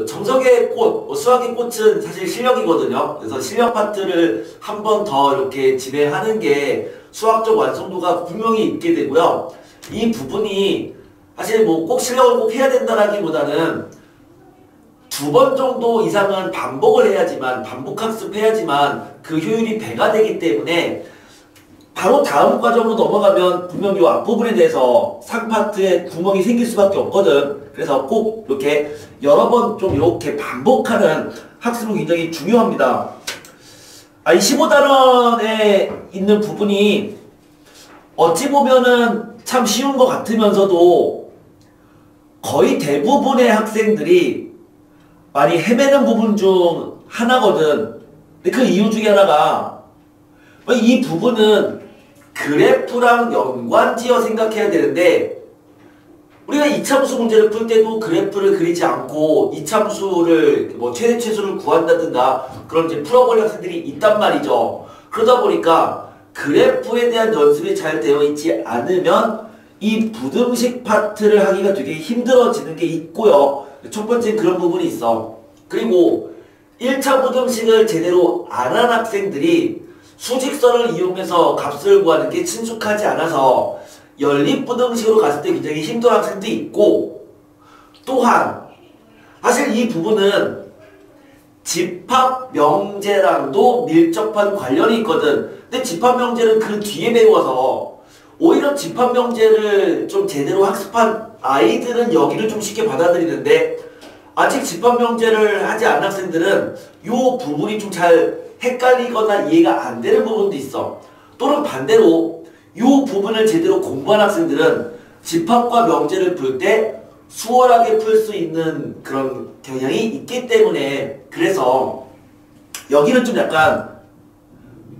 정석의 꽃, 수학의 꽃은 사실 실력이거든요. 그래서 실력 파트를 한 번 더 이렇게 진행하는 게 수학적 완성도가 분명히 있게 되고요. 이 부분이 사실 꼭 실력을 꼭 해야 된다라기보다는 2번 정도 이상은 반복을 해야지만, 반복 학습해야지만 그 효율이 배가 되기 때문에 바로 다음 과정으로 넘어가면 분명히 이 앞부분에 대해서 상파트에 구멍이 생길 수밖에 없거든. 그래서 꼭 이렇게 여러 번 좀 이렇게 반복하는 학습은 굉장히 중요합니다. 이 15단원에 있는 부분이 어찌 보면은 참 쉬운 것 같으면서도 거의 대부분의 학생들이 많이 헤매는 부분 중 하나거든. 근데 그 이유 중에 하나가 이 부분은 그래프랑 연관지어 생각해야 되는데 우리가 이참수 문제를 풀 때도 그래프를 그리지 않고 이참수를 최대 최소를 구한다든가 그런 이제 풀어볼 학생들이 있단 말이죠. 그러다 보니까 그래프에 대한 연습이 잘 되어 있지 않으면 이 부등식 파트를 하기가 되게 힘들어지는 게 있고요. 첫 번째는 그런 부분이 있어. 그리고 1차 부등식을 제대로 안 한 학생들이 수직선을 이용해서 값을 구하는 게 친숙하지 않아서 연립부등식으로 갔을 때 굉장히 힘든 학생도 있고, 또한 사실 이 부분은 집합명제랑도 밀접한 관련이 있거든. 근데 집합명제는 그 뒤에 배워서 오히려 집합명제를 좀 제대로 학습한 아이들은 여기를 좀 쉽게 받아들이는데 아직 집합명제를 하지 않은 학생들은 이 부분이 좀 잘 헷갈리거나 이해가 안 되는 부분도 있어. 또는 반대로 이 부분을 제대로 공부한 학생들은 집합과 명제를 풀 때 수월하게 풀 수 있는 그런 경향이 있기 때문에, 그래서 여기는 좀 약간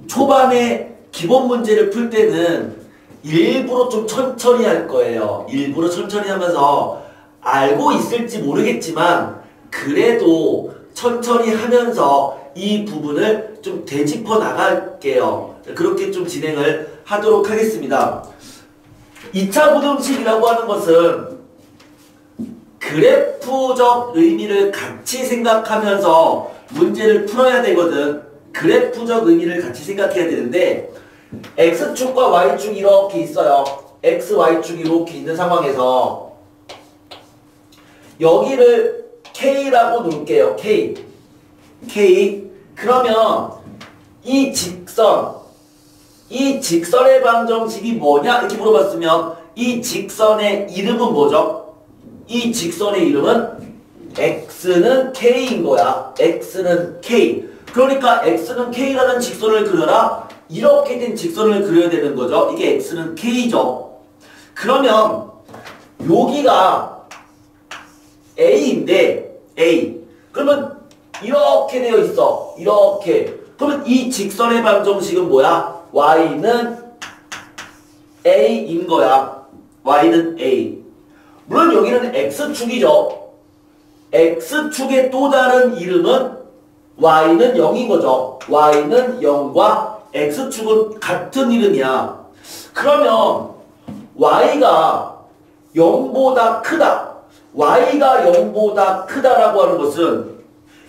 초반에 기본 문제를 풀 때는 일부러 좀 천천히 할 거예요. 일부러 천천히 하면서 알고 있을지 모르겠지만 그래도 천천히 하면서 이 부분을 좀 되짚어 나갈게요. 그렇게 좀 진행을 하도록 하겠습니다. 2차 부등식이라고 하는 것은 그래프적 의미를 같이 생각하면서 문제를 풀어야 되거든. 그래프적 의미를 같이 생각해야 되는데 X축과 Y축 이렇게 있어요. X, Y축이 이렇게 있는 상황에서 여기를 K라고 놓을게요. K. 그러면 이 직선의 방정식이 뭐냐? 이렇게 물어봤으면 이 직선의 이름은 뭐죠? 이 직선의 이름은 X는 K인 거야. X는 K. 그러니까 X는 K라는 직선을 그려라. 이렇게 된 직선을 그려야 되는 거죠. 이게 X는 K죠. 그러면 여기가 A인데 A. 그러면 이렇게 되어 있어. 이렇게. 그러면 이 직선의 방정식은 뭐야? Y는 A인 거야. Y는 A. 물론 여기는 X축이죠. X축의 또 다른 이름은 Y는 0인 거죠. Y는 0과 X축은 같은 이름이야. 그러면 Y가 0보다 크다. Y가 0보다 크다라고 하는 것은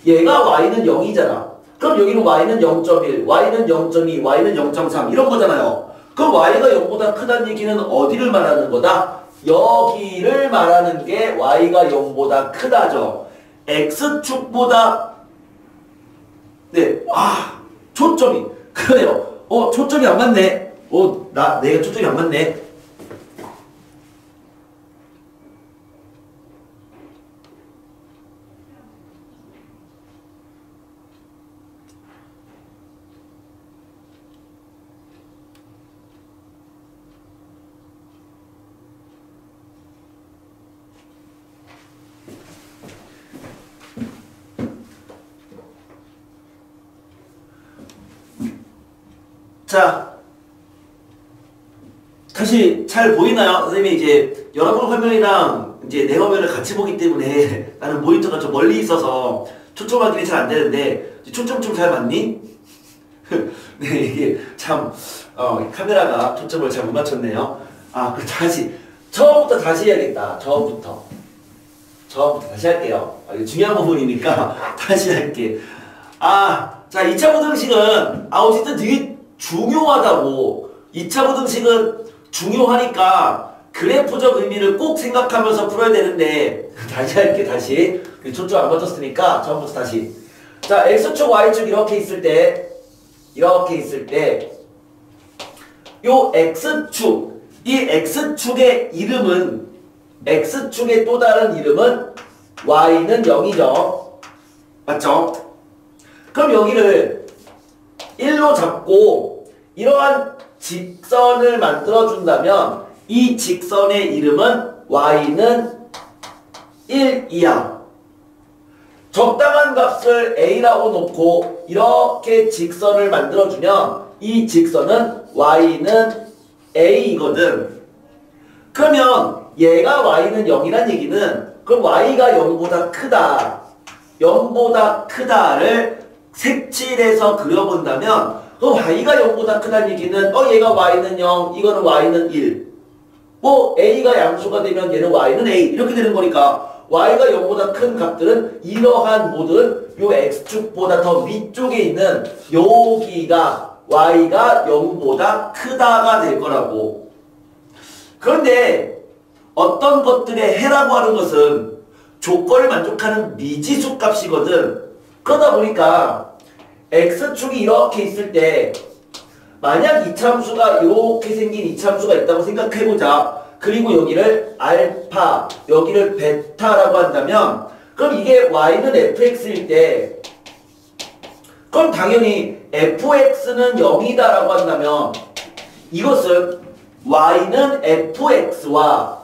얘가 Y는 0이잖아. 그럼 여기는 Y는 0.1, Y는 0.2, Y는 0.3 이런 거잖아요. 그럼 Y가 0보다 크다는 얘기는 어디를 말하는 거다? 여기를 말하는 게 Y가 0보다 크다죠. X축보다 초점이 그래요. 초점이 안 맞네. 내가 초점이 안 맞네. 자, 다시 잘 보이나요? 선생님이 이제 여러분 화면이랑 이제 내 화면을 같이 보기 때문에 나는 모니터가 좀 멀리 있어서 초점 확인이 잘 안 되는데 초점 좀 잘 맞니? 네, 이게 참 카메라가 초점을 잘 못 맞췄네요. 그럼 다시 처음부터 다시 해야겠다. 처음부터. 처음부터 다시 할게요. 이거 중요한 부분이니까 다시 할게. 자, 2차 부등식은 어쨌든 되게 중요하다고. 2차 부등식은 중요하니까 그래프적 의미를 꼭 생각하면서 풀어야 되는데 다시 할게. 다시 초점 안 맞췄으니까 처음부터 다시. 자, x축 y축 이렇게 있을 때 요 x축, 이 x축의 이름은, x축의 또 다른 이름은 y는 0이죠. 맞죠? 그럼 여기를 1로 잡고 이러한 직선을 만들어준다면 이 직선의 이름은 y는 1이야. 적당한 값을 a라고 놓고 이렇게 직선을 만들어주면 이 직선은 y는 a이거든. 그러면 얘가 y는 0이란 얘기는 그럼 y가 0보다 크다. 0보다 크다를 색칠해서 그려본다면 그럼 y가 0보다 크다는 얘기는 얘가 y는 0, 이거는 y는 1. 뭐 a가 양수가 되면 얘는 y는 a 이렇게 되는 거니까 y가 0보다 큰 값들은 이러한 모든 요 x축보다 더 위쪽에 있는 여기가 y가 0보다 크다가 될 거라고. 그런데 어떤 것들의 해라고 하는 것은 조건을 만족하는 미지수 값이거든. 그러다 보니까 x축이 이렇게 있을 때 만약 이참수가 이렇게 생긴 이참수가 있다고 생각해보자. 그리고 여기를 알파, 여기를 베타라고 한다면 그럼 이게 y는 fx일 때 그럼 당연히 fx는 0이다 라고 한다면 이것은 y는 fx와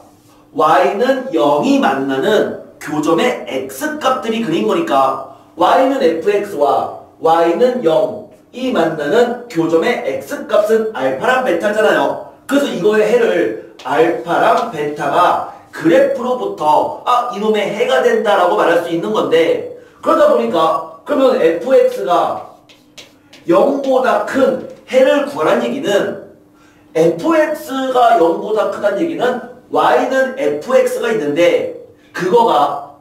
y는 0이 만나는 교점의 x값들이 그린 거니까 y는 fx와 y는 0이 만나는 교점의 x값은 알파랑 베타잖아요. 그래서 이거의 해를 알파랑 베타가 그래프로부터 이놈의 해가 된다라고 말할 수 있는 건데 그러다 보니까 그러면 fx가 0보다 큰 해를 구하라는 얘기는 fx가 0보다 크다는 얘기는 y는 fx가 있는데 그거가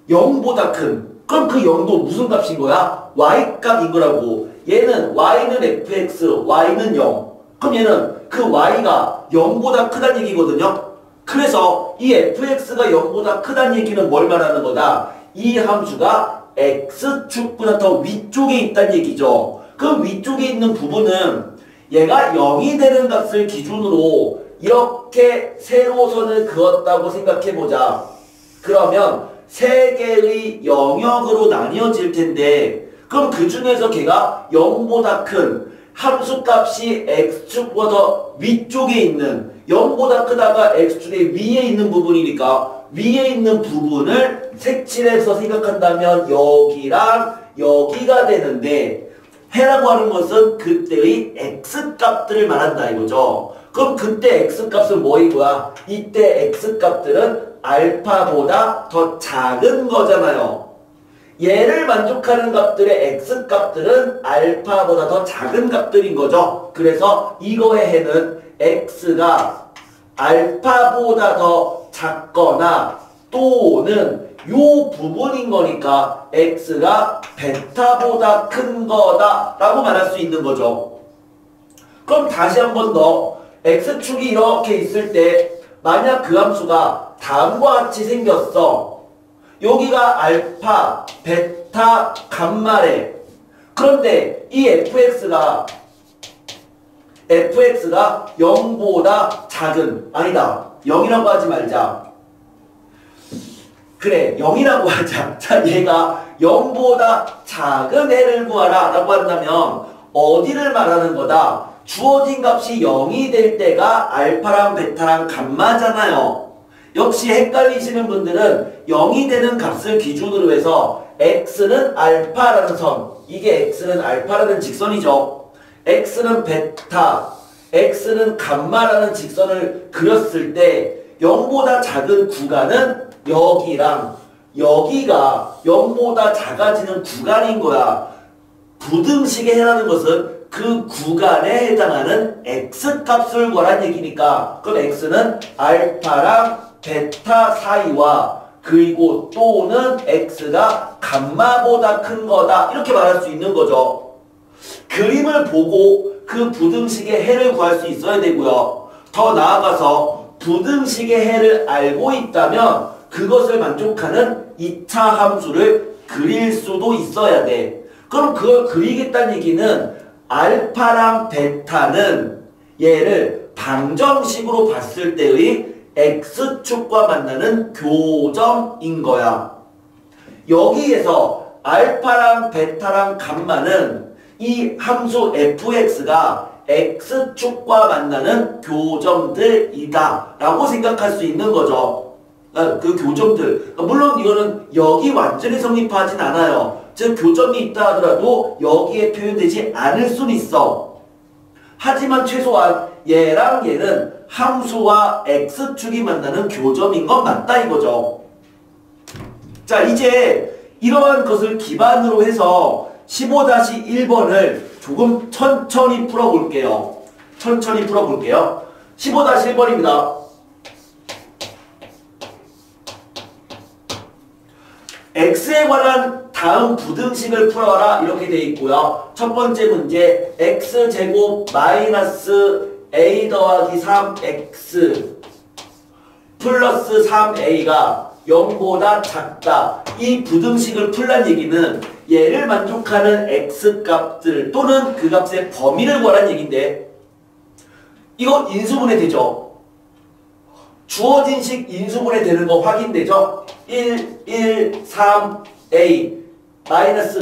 0보다 큰 그럼 그 0도 무슨 값인 거야? y값인 거라고. 얘는 y는 fx, y는 0. 그럼 얘는 그 y가 0보다 크다는 얘기거든요. 그래서 이 fx가 0보다 크다는 얘기는 뭘 말하는 거다? 이 함수가 x축보다 더 위쪽에 있다는 얘기죠. 그 위쪽에 있는 부분은 얘가 0이 되는 값을 기준으로 이렇게 세로선을 그었다고 생각해보자. 그러면 세 개의 영역으로 나뉘어질 텐데 그럼 그 중에서 걔가 0보다 큰 함수값이 x축보다 더 위쪽에 있는 0보다 크다가 x축의 위에 있는 부분이니까 위에 있는 부분을 색칠해서 생각한다면 여기랑 여기가 되는데 해라고 하는 것은 그때의 x값들을 말한다 이거죠. 그럼 그때 x값은 뭐인 거야? 이때 x값들은 알파보다 더 작은 거잖아요. 얘를 만족하는 값들의 x값들은 알파보다 더 작은 값들인 거죠. 그래서 이거의 해는 x가 알파보다 더 작거나 또는 요 부분인 거니까 x가 베타보다 큰 거다 라고 말할 수 있는 거죠. 그럼 다시 한 번 더 x축이 이렇게 있을 때 만약 그 함수가 다음과 같이 생겼어. 여기가 알파, 베타, 감마래. 그런데 이 fx가 0보다 작은, 아니다 0이라고 하지 말자. 그래 0이라고 하자. 자, 얘가 0보다 작은 애를 구하라 라고 한다면 어디를 말하는 거다? 주어진 값이 0이 될 때가 알파랑 베타랑 감마잖아요. 역시 헷갈리시는 분들은 0이 되는 값을 기준으로 해서 x는 알파라는 선, 이게 x는 알파라는 직선이죠. x는 베타, x는 감마라는 직선을 그렸을 때 0보다 작은 구간은 여기랑 여기가 0보다 작아지는 구간인 거야. 부등식의 해라는 것은 그 구간에 해당하는 x값을 구하라는 얘기니까 그럼 x는 알파랑 베타 사이와 그리고 또는 x가 감마보다 큰 거다. 이렇게 말할 수 있는 거죠. 그림을 보고 그 부등식의 해를 구할 수 있어야 되고요. 더 나아가서 부등식의 해를 알고 있다면 그것을 만족하는 2차 함수를 그릴 수도 있어야 돼. 그럼 그걸 그리겠다는 얘기는 알파랑 베타는 얘를 방정식으로 봤을 때의 x축과 만나는 교점인 거야. 여기에서 알파랑 베타랑 감마는 이 함수 fx가 x축과 만나는 교점들이다 라고 생각할 수 있는 거죠. 그 교점들. 물론 이거는 여기 완전히 성립하진 않아요. 즉 교점이 있다 하더라도 여기에 표현되지 않을 수는 있어. 하지만 최소한 얘랑 얘는 함수와 x축이 만나는 교점인 건 맞다 이거죠. 자, 이제 이러한 것을 기반으로 해서 15-1번을 조금 천천히 풀어볼게요. 15-1번입니다. x에 관한 다음 부등식을 풀어라 이렇게 되어 있고요. 첫 번째 문제 x제곱 마이너스 a 더하기 3x 플러스 3a가 0보다 작다. 이 부등식을 풀란 얘기는 얘를 만족하는 x값들 또는 그 값의 범위를 구하라는 얘기인데 이거 인수분해 되죠? 주어진 식 인수분해 되는 거 확인되죠? 1, 1, 3, a 마이너스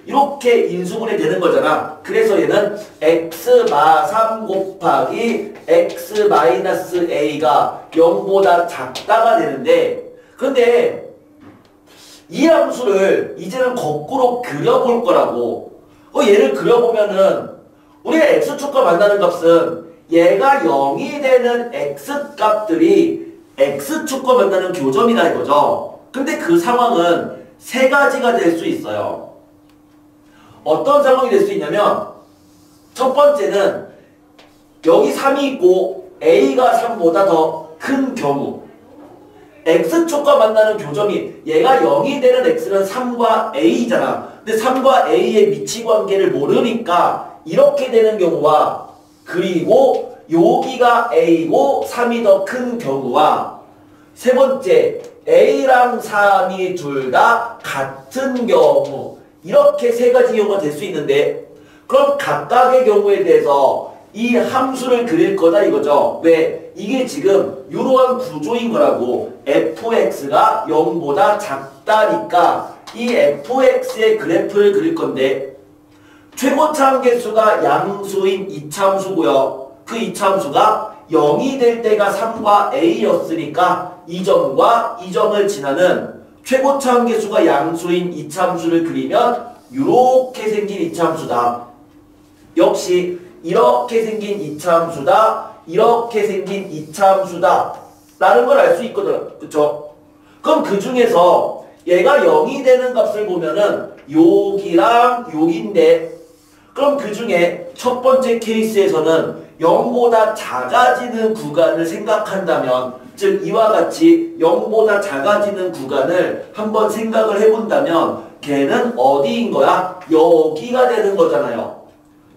이렇게 인수분해 되는 거잖아. 그래서 얘는 x 마 3 곱하기 x 마이너스 a가 0보다 작다가 되는데 근데 이 함수를 이제는 거꾸로 그려볼 거라고. 얘를 그려보면은 우리가 x축과 만나는 값은 얘가 0이 되는 x값들이 x축과 만나는 교점이다 이거죠. 근데 그 상황은 세 가지가 될 수 있어요. 어떤 상황이 될 수 있냐면 첫 번째는 여기 3이 있고 a가 3보다 더 큰 경우 x축과 만나는 교점이 얘가 0이 되는 x는 3과 a잖아. 근데 3과 a의 위치관계를 모르니까 이렇게 되는 경우와 그리고 여기가 a고 3이 더 큰 경우와 세 번째 a랑 3이 둘 다 같은 경우 이렇게 세 가지 경우가 될 수 있는데 그럼 각각의 경우에 대해서 이 함수를 그릴 거다 이거죠. 왜? 이게 지금 이러한 구조인 거라고. fx가 0보다 작다니까 이 fx의 그래프를 그릴 건데 최고차 함계수가 양수인 이차함수고요. 그 이차함수가 0이 될 때가 3과 a였으니까 이 점과 이 점을 지나는 최고차 함계수가 양수인 이차함수를 그리면 이렇게 생긴 이차함수다. 역시 이렇게 생긴 이차함수다. 이렇게 생긴 이차함수다. 라는 걸 알 수 있거든. 그쵸? 그럼 그 중에서 얘가 0이 되는 값을 보면은 여기랑 여기인데 그럼 그 중에 첫 번째 케이스에서는 0보다 작아지는 구간을 생각한다면 즉 이와 같이 0보다 작아지는 구간을 한번 생각을 해본다면 걔는 어디인 거야? 여기가 되는 거잖아요.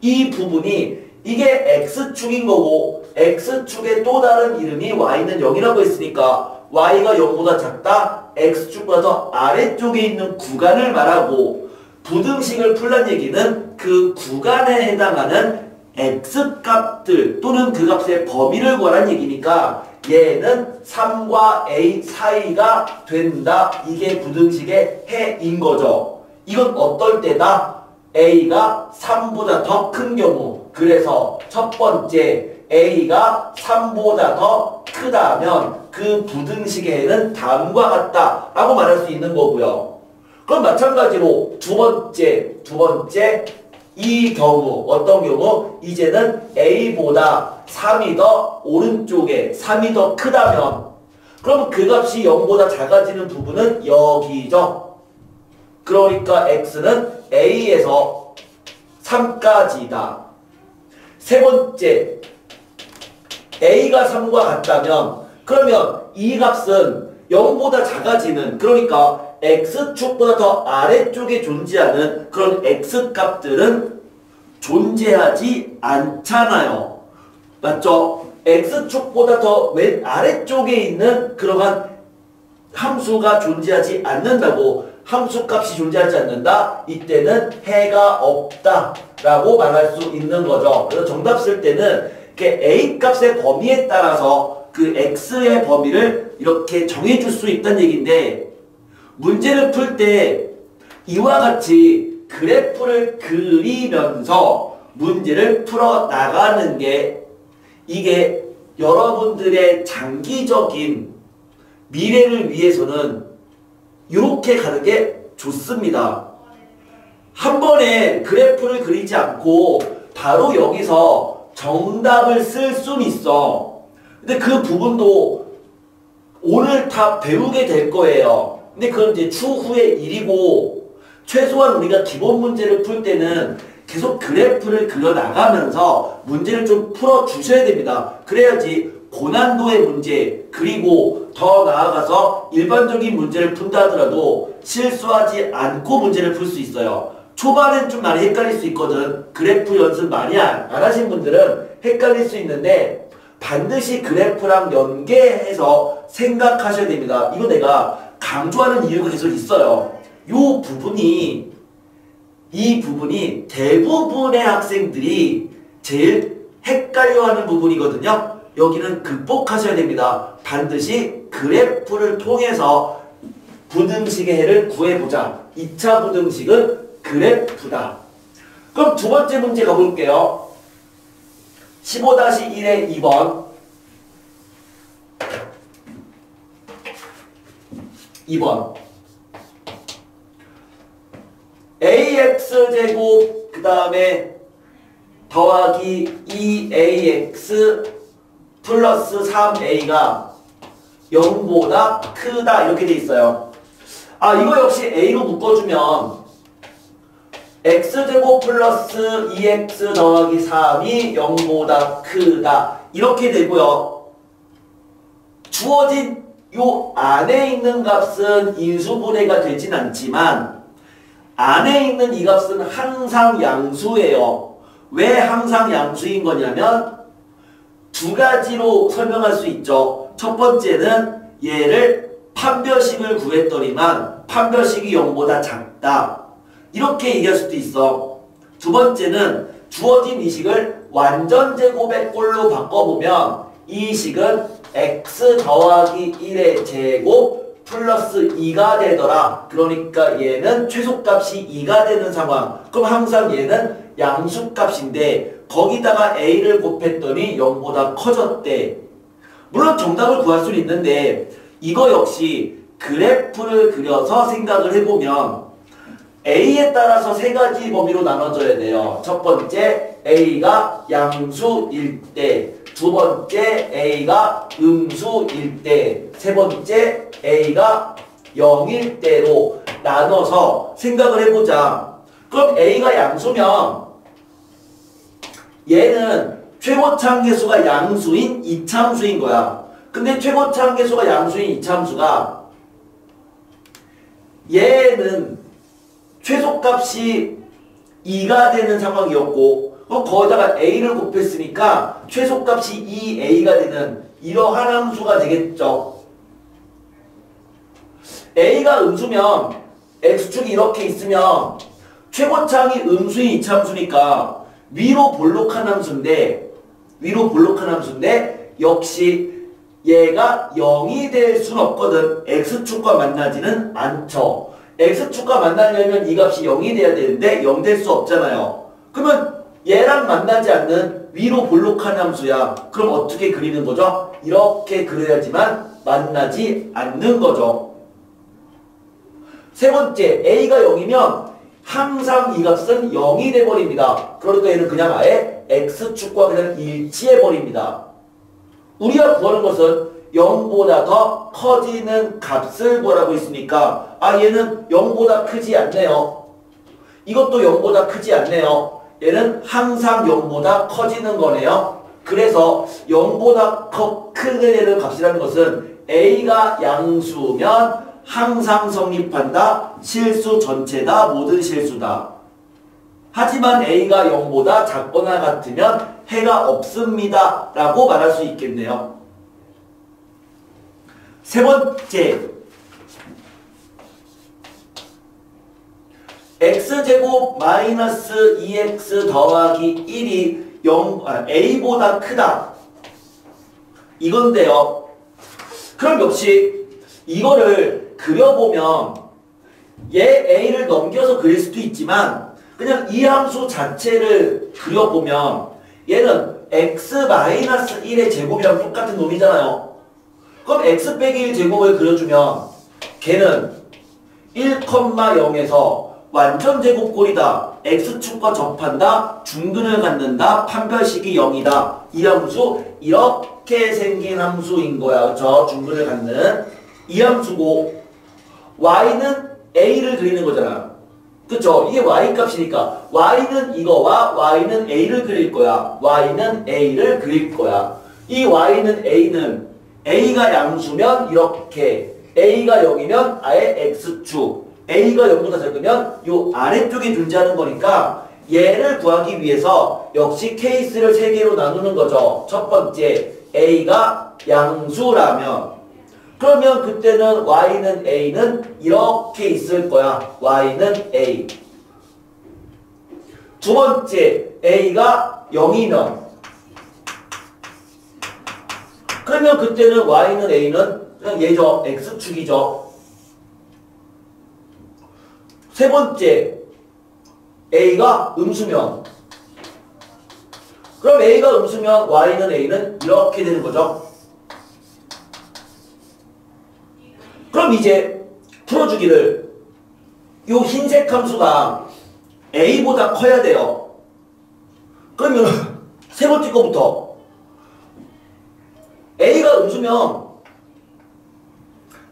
이 부분이 이게 x축인 거고 x축의 또 다른 이름이 y는 0이라고 했으니까 y가 0보다 작다? x축보다 더 아래쪽에 있는 구간을 말하고 부등식을 풀란 얘기는 그 구간에 해당하는 x값들 또는 그 값의 범위를 구하란 얘기니까 얘는 3과 a 사이가 된다. 이게 부등식의 해인 거죠. 이건 어떨 때다? a가 3보다 더 큰 경우. 그래서 첫 번째 a가 3보다 더 크다면 그 부등식의 해는 다음과 같다 라고 말할 수 있는 거고요. 그럼 마찬가지로 두 번째 이 경우 어떤 경우? 이제는 a보다 3이 더 오른쪽에 3이 더 크다면 그럼 그 값이 0보다 작아지는 부분은 여기죠. 그러니까 x는 a에서 3까지다. 세 번째 a가 3과 같다면 그러면 이 값은 0보다 작아지는, 그러니까 x축보다 더 아래쪽에 존재하는 그런 x값들은 존재하지 않잖아요. 맞죠? x축보다 더 왼 아래쪽에 있는 그러한 함수가 존재하지 않는다고. 함수값이 존재하지 않는다. 이때는 해가 없다 라고 말할 수 있는 거죠. 그래서 정답 쓸 때는 이렇게 A값의 범위에 따라서 그 X의 범위를 이렇게 정해줄 수 있다는 얘기인데, 문제를 풀 때 이와 같이 그래프를 그리면서 문제를 풀어 나가는 게, 이게 여러분들의 장기적인 미래를 위해서는 이렇게 가는 게 좋습니다. 한 번에 그래프를 그리지 않고 바로 여기서 정답을 쓸 수는 있어. 근데 그 부분도 오늘 다 배우게 될 거예요. 근데 그건 이제 추후의 일이고, 최소한 우리가 기본 문제를 풀 때는 계속 그래프를 그려 나가면서 문제를 좀 풀어 주셔야 됩니다. 그래야지 고난도의 문제, 그리고 더 나아가서 일반적인 문제를 푼다 하더라도 실수하지 않고 문제를 풀 수 있어요. 초반엔 좀 많이 헷갈릴 수 있거든. 그래프 연습 많이 안 하신 분들은 헷갈릴 수 있는데 반드시 그래프랑 연계해서 생각하셔야 됩니다. 이거 내가 강조하는 이유가 계속 있어요. 이 부분이 대부분의 학생들이 제일 헷갈려하는 부분이거든요. 여기는 극복하셔야 됩니다. 반드시 그래프를 통해서 부등식의 해를 구해보자. 2차 부등식은 그래프다. 그럼 두 번째 문제 가볼게요. 15-1의 2번. 2번. ax제곱 그 다음에 더하기 2ax 플러스 3a가 0보다 크다 이렇게 돼 있어요. 아, 이거 역시 a로 묶어주면 x제곱 플러스 2x 더하기 3이 0보다 크다 이렇게 되고요. 주어진 요 안에 있는 값은 인수분해가 되진 않지만 안에 있는 이 값은 항상 양수예요. 왜 항상 양수인 거냐면 두 가지로 설명할 수 있죠. 첫 번째는 얘를 판별식을 구했더니만 판별식이 0보다 작다. 이렇게 얘기할 수도 있어. 두 번째는 주어진 이 식을 완전제곱의 꼴로 바꿔보면 이 식은 x 더하기 1의 제곱 플러스 2가 되더라. 그러니까 얘는 최소값이 2가 되는 상황. 그럼 항상 얘는 양수값인데 거기다가 a를 곱했더니 0보다 커졌대. 물론 정답을 구할 수는 있는데 이거 역시 그래프를 그려서 생각을 해보면 a에 따라서 세 가지 범위로 나눠져야 돼요. 첫 번째 a가 양수일 때, 두 번째 a가 음수일 때, 세 번째 a가 0일 때로 나눠서 생각을 해보자. 그럼 a가 양수면 얘는 최고차항계수가 양수인 이차함수인 거야. 근데 최고차항계수가 양수인 이차함수가 얘는 최소값이 2가 되는 상황이었고 거기다가 a를 곱했으니까 최소값이 2a가 되는 이러한 함수가 되겠죠. a가 음수면 x축이 이렇게 있으면 최고차항이 음수인 이차함수니까 위로 볼록한 함수인데 역시 얘가 0이 될 수는 없거든. x축과 만나지는 않죠. x축과 만나려면 이 값이 0이 돼야 되는데 0 될 수 없잖아요. 그러면 얘랑 만나지 않는 위로 볼록한 함수야. 그럼 어떻게 그리는 거죠? 이렇게 그려야지만 만나지 않는 거죠. 세 번째, a가 0이면 항상 이 값은 0이 돼버립니다. 그러니까 얘는 그냥 아예 x축과 그냥 일치해버립니다. 우리가 구하는 것은 0보다 더 커지는 값을 구하라고 했으니까 얘는 0보다 크지 않네요. 이것도 0보다 크지 않네요. 얘는 항상 0보다 커지는 거네요. 그래서 0보다 크게 되는 값이라는 것은 A가 양수면 항상 성립한다. 실수 전체다. 모든 실수다. 하지만 A가 0보다 작거나 같으면 해가 없습니다. 라고 말할 수 있겠네요. 세 번째, x제곱 마이너스 2x 더하기 1이 A보다 크다. 이건데요. 그럼 역시 이거를 그려보면 얘 A를 넘겨서 그릴 수도 있지만 그냥 이 함수 자체를 그려보면 얘는 x-1의 제곱이랑 똑같은 놈이잖아요. 그럼 x 빼기 1 제곱을 그려주면 걔는 1,0에서 완전 제곱꼴이다. x축과 접한다. 중근을 갖는다. 판별식이 0이다. 이 함수 이렇게 생긴 함수인 거야. 그쵸? 중근을 갖는 이 함수고 y는 a를 그리는 거잖아. 그쵸? 이게 y 값이니까 y는 이거와 y는 a를 그릴 거야. y는 a를 그릴 거야. 이 y는 a는 a가 양수면 이렇게 a가 0이면 아예 x축 a가 0보다 작으면 요 아래쪽에 존재하는 거니까 얘를 구하기 위해서 역시 케이스를 3개로 나누는 거죠. 첫 번째 a가 양수라면 그러면 그때는 y는 a는 이렇게 있을 거야. y는 a. 두 번째 a가 0이면 그러면 그때는 y는 a는 그냥 얘죠. x축이죠. 세 번째 a가 음수면 그럼 a가 음수면 y는 a는 이렇게 되는 거죠. 그럼 이제 풀어주기를 이 흰색 함수가 a보다 커야 돼요. 그러면 세 번째 거부터 a가 음수면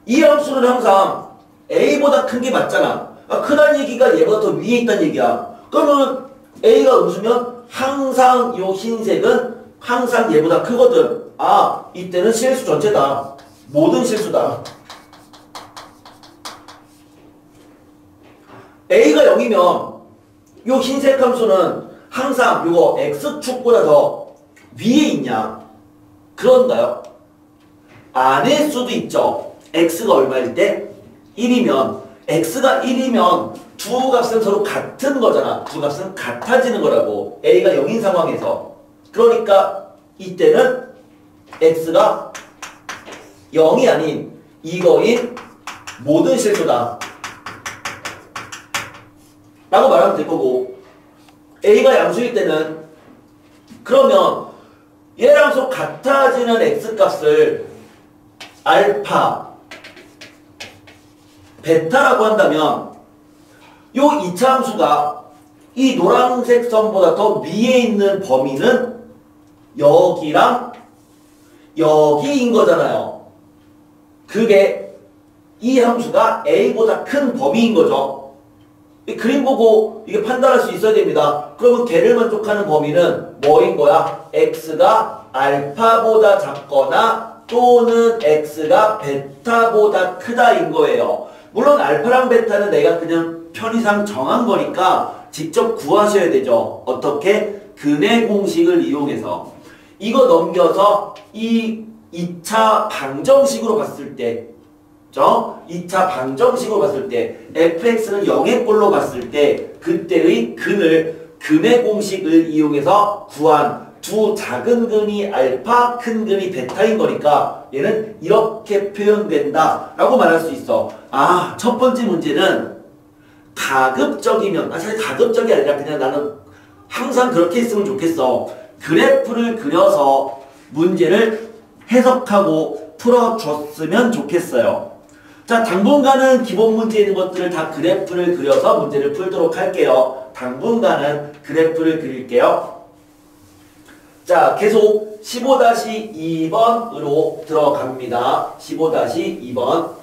이 함수는 항상 a보다 큰 게 맞잖아. 크다는 얘기가 얘보다 더 위에 있다는 얘기야. 그러면 a가 음수면 항상 이 흰색은 항상 얘보다 크거든. 아, 이때는 실수 전체다. 모든 실수다. a가 0이면 요 흰색 함수는 항상 요거 x축보다 더 위에 있냐? 그런가요? 아닐 수도 있죠. x가 얼마일 때? 1이면 x가 1이면 두 값은 서로 같은 거잖아. 두 값은 같아지는 거라고. a가 0인 상황에서. 그러니까 이때는 x가 0이 아닌 이거인 모든 실수다. 라고 말하면 될 거고 a가 양수일 때는 그러면 얘랑 서로 같아지는 x값을 알파, 베타라고 한다면 요 2차 함수가 이 노란색 선보다 더 위에 있는 범위는 여기랑 여기인 거잖아요. 그게 이 함수가 a보다 큰 범위인 거죠. 이 그림 보고 이게 판단할 수 있어야 됩니다. 그러면 걔를 만족하는 범위는 뭐인 거야? x가 알파보다 작거나 또는 x가 베타보다 크다인 거예요. 물론 알파랑 베타는 내가 그냥 편의상 정한 거니까 직접 구하셔야 되죠. 어떻게? 근의 공식을 이용해서. 이거 넘겨서 이 2차 방정식으로 봤을 때 2차 방정식으로 봤을 때 fx는 0의 꼴로 봤을 때 그때의 근의 공식을 이용해서 구한 두 작은 근이 알파, 큰 근이 베타인 거니까 얘는 이렇게 표현된다 라고 말할 수 있어. 아, 첫 번째 문제는 가급적이면 사실 가급적이 아니라 그냥 나는 항상 그렇게 했으면 좋겠어. 그래프를 그려서 문제를 해석하고 풀어줬으면 좋겠어요. 자, 당분간은 기본 문제에 있는 것들을 다 그래프를 그려서 문제를 풀도록 할게요. 당분간은 그래프를 그릴게요. 자, 계속 15-2번으로 들어갑니다. 15-2번.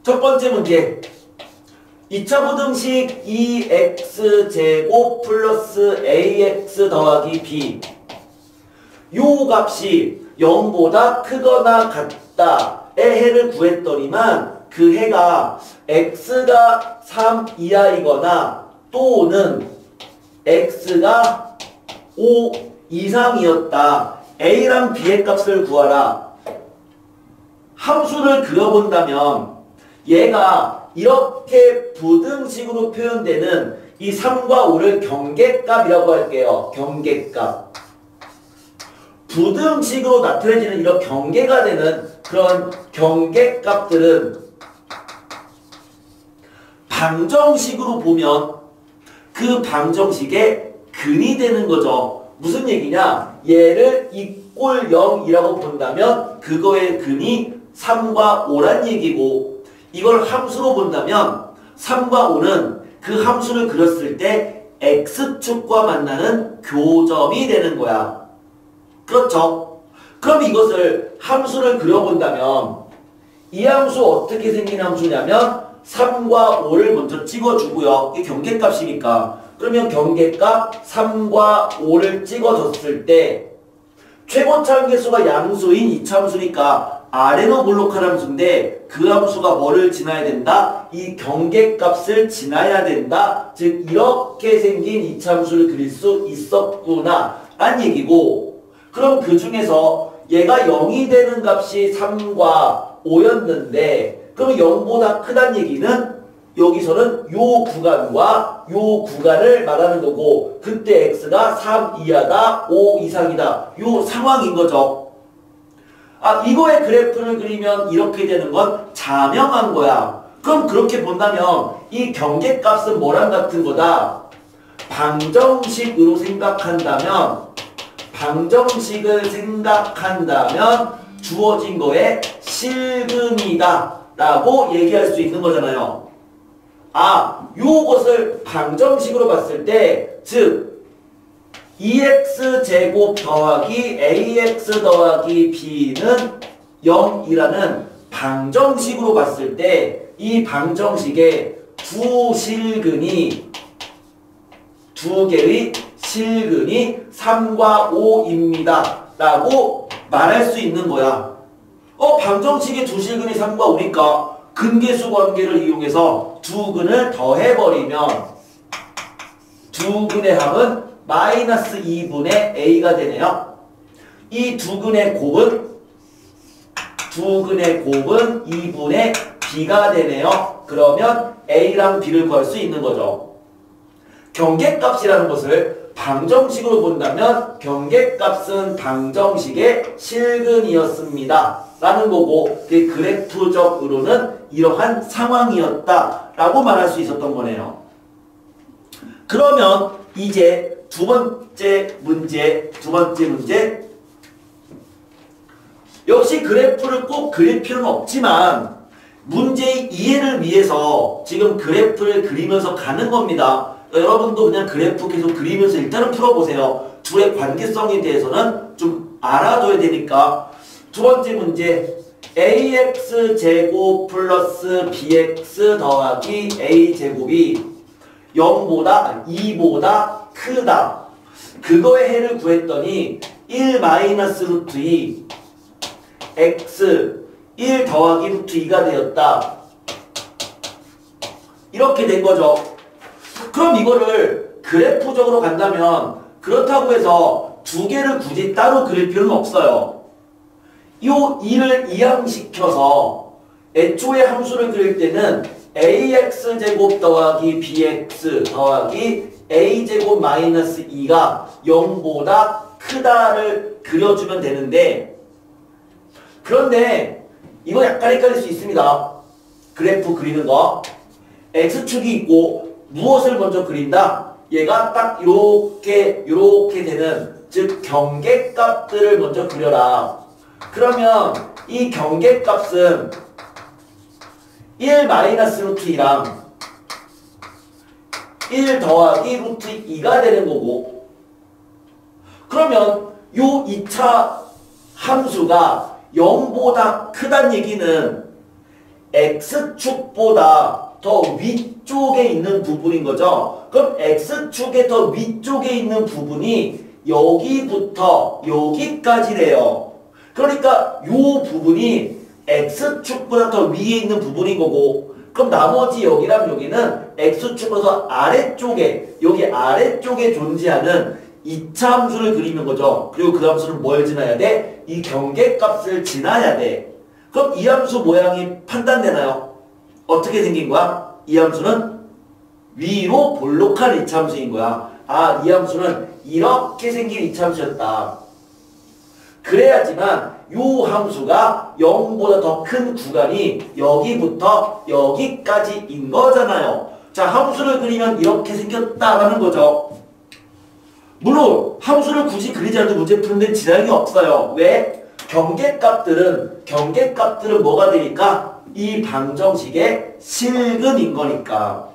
첫 번째 문제. 2차 부등식 2x제곱 플러스 ax 더하기 b 요 값이 0보다 크거나 같다의 해를 구했더니만 그 해가 x가 3 이하이거나 또는 x가 5 이상이었다. a랑 b의 값을 구하라. 함수를 그려본다면 얘가 이렇게 부등식으로 표현되는 이 3과 5를 경계값이라고 할게요. 경계값. 부등식으로 나타내지는 이런 경계가 되는 그런 경계값들은 방정식으로 보면 그 방정식의 근이 되는 거죠. 무슨 얘기냐? 얘를 이꼴 0이라고 본다면 그거의 근이 3과 5란 얘기고, 이걸 함수로 본다면 3과 5는 그 함수를 그렸을 때 x축과 만나는 교점이 되는 거야. 그렇죠? 그럼 이것을 함수를 그려본다면 이 함수 어떻게 생긴 함수냐면 3과 5를 먼저 찍어주고요. 이게 경계값이니까. 그러면 경계값 3과 5를 찍어줬을 때 최고차 함계수가 양수인 이차함수니까 아래로 볼록한 함수인데 그 함수가 뭐를 지나야 된다? 이 경계값을 지나야 된다. 즉 이렇게 생긴 이차함수를 그릴 수 있었구나 라는 얘기고, 그럼 그 중에서 얘가 0이 되는 값이 3과 5였는데 그럼 0보다 크다는 얘기는 여기서는 요 구간과 요 구간을 말하는 거고, 그때 x가 3 이하다 5 이상이다 요 상황인 거죠. 이거의 그래프를 그리면 이렇게 되는 건 자명한 거야. 그럼 그렇게 본다면 이 경계값은 뭐랑 같은 거다? 방정식으로 생각한다면 주어진 거에 실근이다 라고 얘기할 수 있는 거잖아요. 요것을 방정식으로 봤을 때, 즉 2x제곱 더하기 ax 더하기 b는 0이라는 방정식으로 봤을 때 이 방정식의 두 개의 실근이 3과 5입니다 라고 말할 수 있는 거야. 방정식의 두 실근이 3과 5니까 근계수 관계를 이용해서 두 근을 더해버리면 두 근의 합은 마이너스 2분의 a가 되네요. 이 두 근의 곱은 2분의 b가 되네요. 그러면 a랑 b를 구할 수 있는 거죠. 경계값이라는 것을 방정식으로 본다면 경계값은 방정식의 실근이었습니다 라는 거고, 그 그래프적으로는 이러한 상황이었다 라고 말할 수 있었던 거네요. 그러면 이제 두 번째 문제 역시 그래프를 꼭 그릴 필요는 없지만 문제의 이해를 위해서 지금 그래프를 그리면서 가는 겁니다. 여러분도 그냥 그래프 계속 그리면서 일단은 풀어보세요. 둘의 관계성에 대해서는 좀 알아둬야 되니까. 두 번째 문제, ax제곱 플러스 bx 더하기 a제곱이 0보다 2보다 크다. 그거의 해를 구했더니 1 마이너스 루트 2 x 1 더하기 루트 2가 되었다. 이렇게 된 거죠. 그럼 이거를 그래프적으로 간다면 그렇다고 해서 두 개를 굳이 따로 그릴 필요는 없어요. 이 2를 이항시켜서 애초에 함수를 그릴 때는 ax제곱 더하기 bx 더하기 a제곱 마이너스 2가 0보다 크다를 그려주면 되는데, 그런데 이거 약간 헷갈릴 수 있습니다. 그래프 그리는 거 x축이 있고 무엇을 먼저 그린다? 얘가 딱 요렇게 되는, 즉 경계값들을 먼저 그려라. 그러면 이 경계값은 1 마이너스 루트 2랑 1 더하기 루트 2가 되는 거고, 그러면 요 2차 함수가 0보다 크다는 얘기는 x축보다 더 위쪽에 있는 부분인 거죠. 그럼 x축의 더 위쪽에 있는 부분이 여기부터 여기까지래요. 그러니까 요 부분이 x축보다 더 위에 있는 부분인 거고, 그럼 나머지 여기랑 여기는 x축보다 아래쪽에, 여기 아래쪽에 존재하는 2차 함수를 그리는 거죠. 그리고 그 함수는 뭘 지나야 돼? 이 경계값을 지나야 돼. 그럼 이 함수 모양이 판단되나요? 어떻게 생긴 거야? 이 함수는 위로 볼록한 2차 함수인 거야. 아, 이 함수는 이렇게 생긴 2차 함수였다. 그래야지만 요 함수가 0보다 더 큰 구간이 여기부터 여기까지인 거잖아요. 자, 함수를 그리면 이렇게 생겼다라는 거죠. 물론 함수를 굳이 그리지 않아도 문제 푸는 데는 지장이 없어요. 왜? 경계값들은 뭐가 되니까? 이 방정식의 실근인 거니까.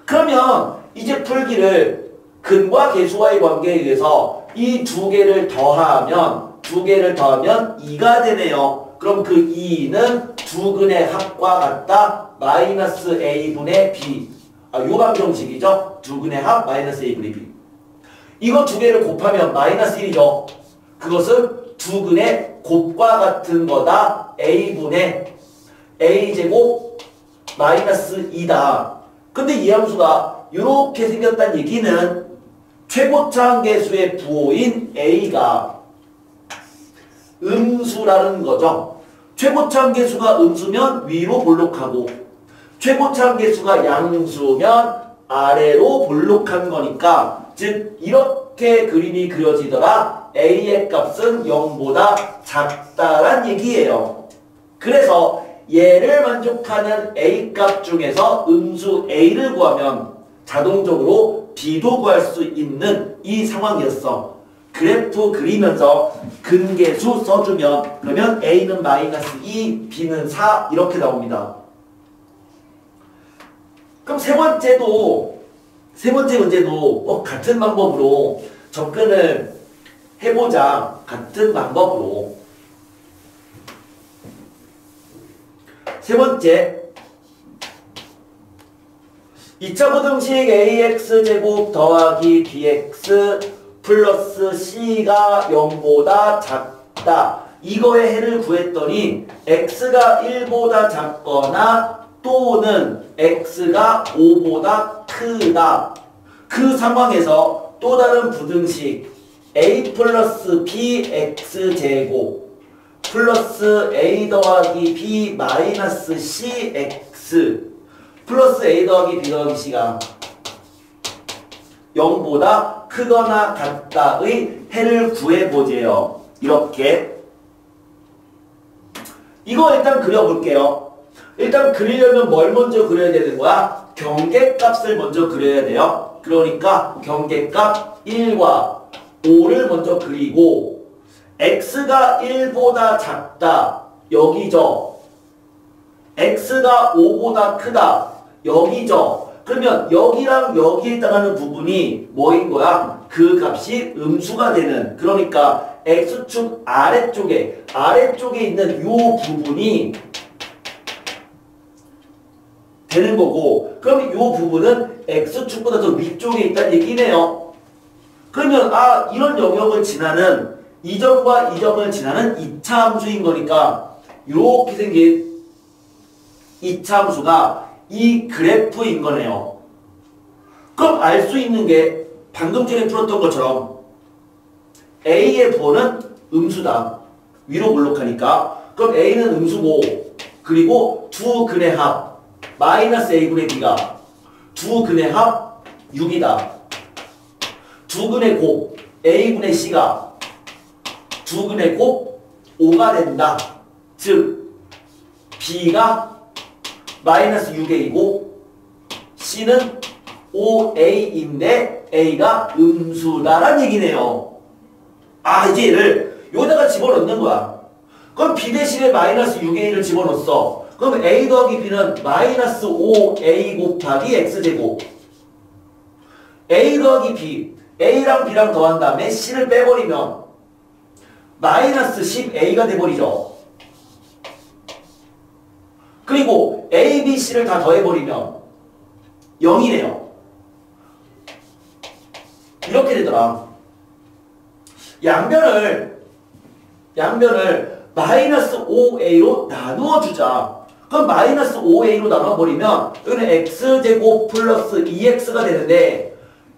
그러면 이제 풀기를 근과 계수와의 관계에 의해서 이 두 개를 더하면 2가 되네요. 그럼 그 2는 두 근의 합과 같다. 마이너스 a분의 b. 요 방정식이죠. 두 근의 합 마이너스 a분의 b. 이거 두 개를 곱하면 마이너스 1이죠. 그것은 두 근의 곱과 같은 거다. a분의 a제곱 마이너스 2다. 근데 이 함수가 이렇게 생겼다는 얘기는 최고차 한계수의 부호인 a가 음수라는 거죠. 최고차 한계수가 음수면 위로 볼록하고, 최고차 한계수가 양수면 아래로 볼록한 거니까, 즉 이렇게 그림이 그려지더라. a의 값은 0보다 작다란 얘기예요. 그래서 얘를 만족하는 a 값 중에서 음수 a를 구하면 자동적으로 b도 구할 수 있는 이 상황이었어. 그래프 그리면서 근계수 써주면, 그러면 a는 마이너스 2, b는 4 이렇게 나옵니다. 그럼 세 번째 문제도 같은 방법으로 접근을 해보자. 같은 방법으로. 세 번째, 2차 부등식 ax제곱 더하기 bx 플러스 c가 0보다 작다. 이거의 해를 구했더니 x가 1보다 작거나 또는 x가 5보다 크다. 그 상황에서 또 다른 부등식 a 플러스 bx제곱 플러스 a 더하기 b 마이너스 cx 플러스 a 더하기 b 더하기 c가 0보다 크거나 같다의 해를 구해보세요. 이렇게. 이거 일단 그려볼게요. 일단 그리려면 뭘 먼저 그려야 되는 거야? 경계값을 먼저 그려야 돼요. 그러니까 경계값 1과 5를 먼저 그리고, x가 1보다 작다. 여기죠. x가 5보다 크다. 여기죠. 그러면 여기랑 여기에 해당하는 부분이 뭐인 거야? 그 값이 음수가 되는, 그러니까 x축 아래쪽에 있는 요 부분이 되는 거고, 그럼 요 부분은 x축보다 더 위쪽에 있다는 얘기네요. 그러면 이런 영역을 지나는 이 점과 이 점을 지나는 2차 함수인 거니까 이렇게 생긴 2차 함수가 이 그래프인 거네요. 그럼 알 수 있는 게 방금 전에 풀었던 것처럼 a의 부호는 음수다. 위로 볼록하니까. 그럼 a는 음수고, 그리고 두 근의 합 마이너스 a분의 b가 두 근의 합 6이다. 두 근의 곱 a분의 c가 두 근의 곱 5가 된다. 즉 b가 마이너스 6a이고 c는 5a인데 a가 음수다란 얘기네요. 이제 얘를 여기다가 집어넣는 거야. 그럼 b 대신에 마이너스 6a를 집어넣었어. 그럼 a 더하기 b는 마이너스 5a 곱하기 x제곱, a 더하기 b, a랑 b랑 더한 다음에 c를 빼버리면 마이너스 10a가 돼버리죠. 그리고 A, B, C를 다 더해버리면 0이네요. 이렇게 되더라. 양변을 마이너스 5a로 나누어 주자. 그럼 마이너스 5a로 나눠버리면 여기는 x제곱 플러스 2x가 되는데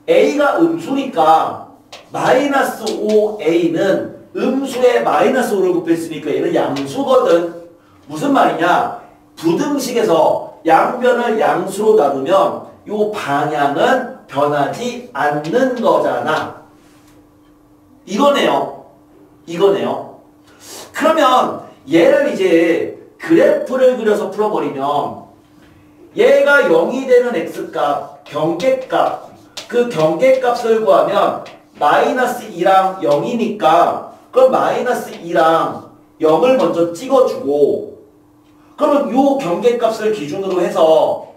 a가 음수니까 마이너스 5a는 음수에 마이너스 5를 곱했으니까 얘는 양수거든. 무슨 말이냐? 부등식에서 양변을 양수로 나누면 이 방향은 변하지 않는 거잖아. 이거네요. 그러면 얘를 이제 그래프를 그려서 풀어버리면 얘가 0이 되는 x값, 경계값, 그 경계값을 구하면 마이너스 2랑 0이니까 그럼 마이너스 2랑 0을 먼저 찍어주고 그러면 요 경계값을 기준으로 해서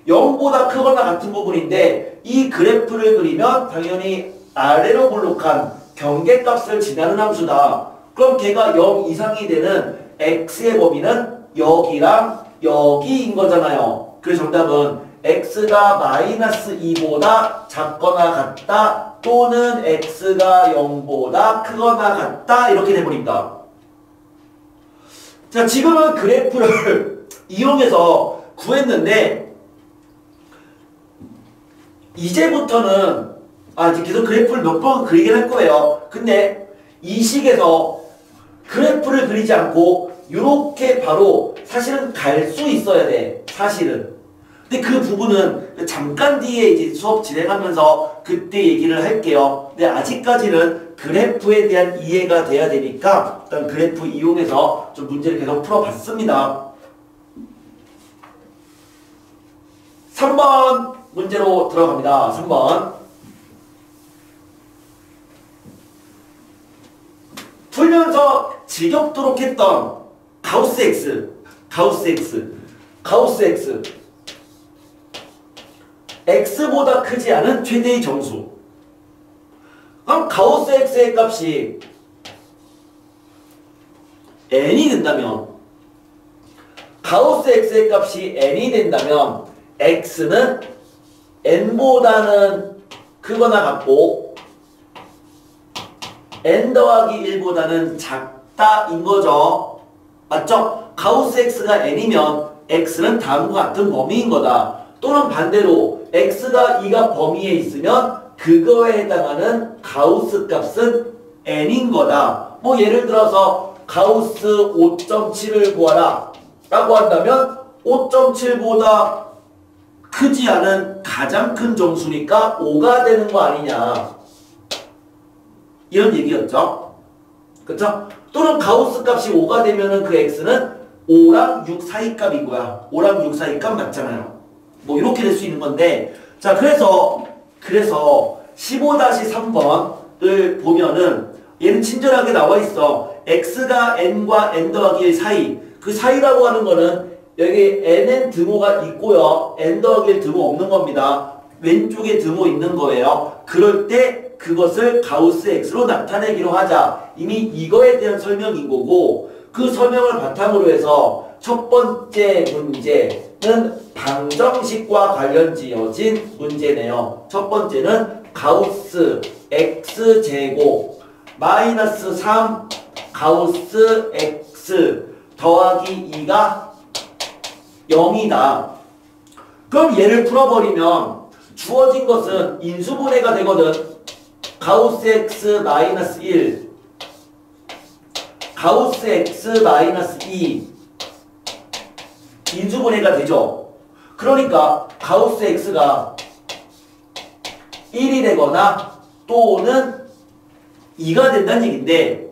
0보다 크거나 같은 부분인데 이 그래프를 그리면 당연히 아래로 볼록한 경계값을 지나는 함수다. 그럼 걔가 0 이상이 되는 x의 범위는 여기랑 여기인 거잖아요. 그래서 정답은 x가 마이너스 2보다 작거나 같다 또는 x가 0보다 크거나 같다 이렇게 돼버립니다. 자, 지금은 그래프를 이용해서 구했는데 이제부터는 이제 계속 그래프를 몇 번 그리긴 할 거예요. 근데 이 식에서 그래프를 그리지 않고 이렇게 바로 사실은 갈 수 있어야 돼. 사실은. 근데 그 부분은 잠깐 뒤에 이제 수업 진행하면서 그때 얘기를 할게요. 근데 아직까지는 그래프에 대한 이해가 돼야 되니까 일단 그래프 이용해서 좀 문제를 계속 풀어봤습니다. 3번 문제로 들어갑니다. 3번. 풀면서 지겹도록 했던 가우스 X X보다 크지 않은 최대의 정수. 그럼 가우스 X의 값이 n이 된다면 가우스 X의 값이 n이 된다면 X는 n보다는 크거나 같고 n 더하기 1보다는 작다인 거죠. 맞죠? 가우스 X가 n이면 X는 다음과 같은 범위인 거다. 또는 반대로 X가 2가 범위에 있으면 그거에 해당하는 가우스 값은 n인 거다. 뭐 예를 들어서 가우스 5.7을 구하라 라고 한다면 5.7보다 크지 않은 가장 큰 정수니까 5가 되는 거 아니냐 이런 얘기였죠. 그쵸? 또는 가우스 값이 5가 되면은 그 x는 5랑 6 사이 값이고요. 5랑 6 사이 값 맞잖아요. 뭐 이렇게 될 수 있는 건데 자 그래서 15-3번을 보면은 얘는 친절하게 나와 있어. x가 n과 n 더하기 1 사이. 그 사이라고 하는 거는 여기 nn 등호가 있고요. n 더하기 1 등호 없는 겁니다. 왼쪽에 등호 있는 거예요. 그럴 때 그것을 가우스 X로 나타내기로 하자. 이미 이거에 대한 설명인 거고 그 설명을 바탕으로 해서 첫 번째 문제는 방정식과 관련 지어진 문제네요. 첫 번째는 가우스 X제곱 마이너스 3 가우스 X 더하기 2가 0이다. 그럼 얘를 풀어버리면 주어진 것은 인수분해가 되거든. 가우스 X 마이너스 1 가우스 X 마이너스 2 인수분해가 되죠. 그러니까 가우스 X가 1이 되거나 또는 2가 된다는 얘기인데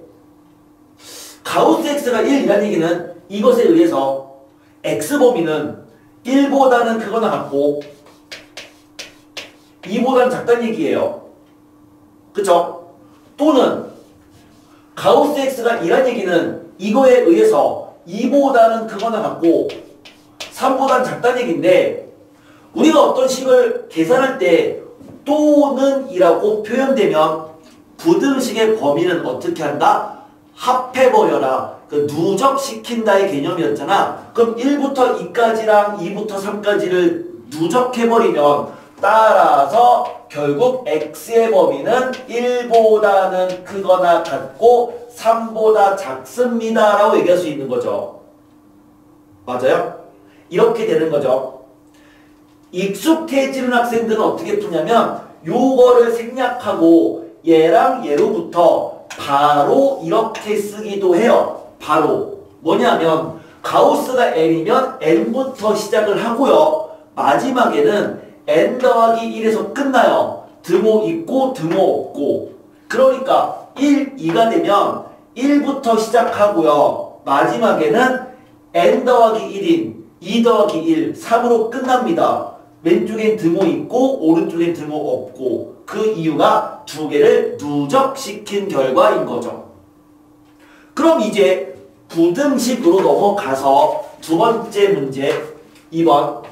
가우스 X가 1이라는 얘기는 이것에 의해서 X범위는 1보다는 크거나 같고 2보다는 작다는 얘기예요. 그쵸? 또는 가우스 X가 2란 얘기는 이거에 의해서 2보다는 크거나 같고 3보다는 작다는 얘기인데 우리가 어떤 식을 계산할 때 또는 이라고 표현되면 부등식의 범위는 어떻게 한다? 합해버려라. 그 누적시킨다의 개념이었잖아. 그럼 1부터 2까지랑 2부터 3까지를 누적해버리면 따라서 결국 x의 범위는 1보다는 크거나 같고 3보다 작습니다 라고 얘기할 수 있는 거죠. 맞아요? 이렇게 되는 거죠. 익숙해지는 학생들은 어떻게 푸냐면 요거를 생략하고 얘랑 얘로부터 바로 이렇게 쓰기도 해요. 바로 뭐냐면 가우스가 n이면 n부터 시작을 하고요. 마지막에는 n 더하기 1에서 끝나요. 드모 있고 드모 없고. 그러니까 1, 2가 되면 1부터 시작하고요. 마지막에는 n 더하기 1인 2 더하기 1, 3으로 끝납니다. 왼쪽엔 드모 있고 오른쪽엔 드모 없고. 그 이유가 두 개를 누적시킨 결과인 거죠. 그럼 이제 부등식으로 넘어가서 두 번째 문제 2번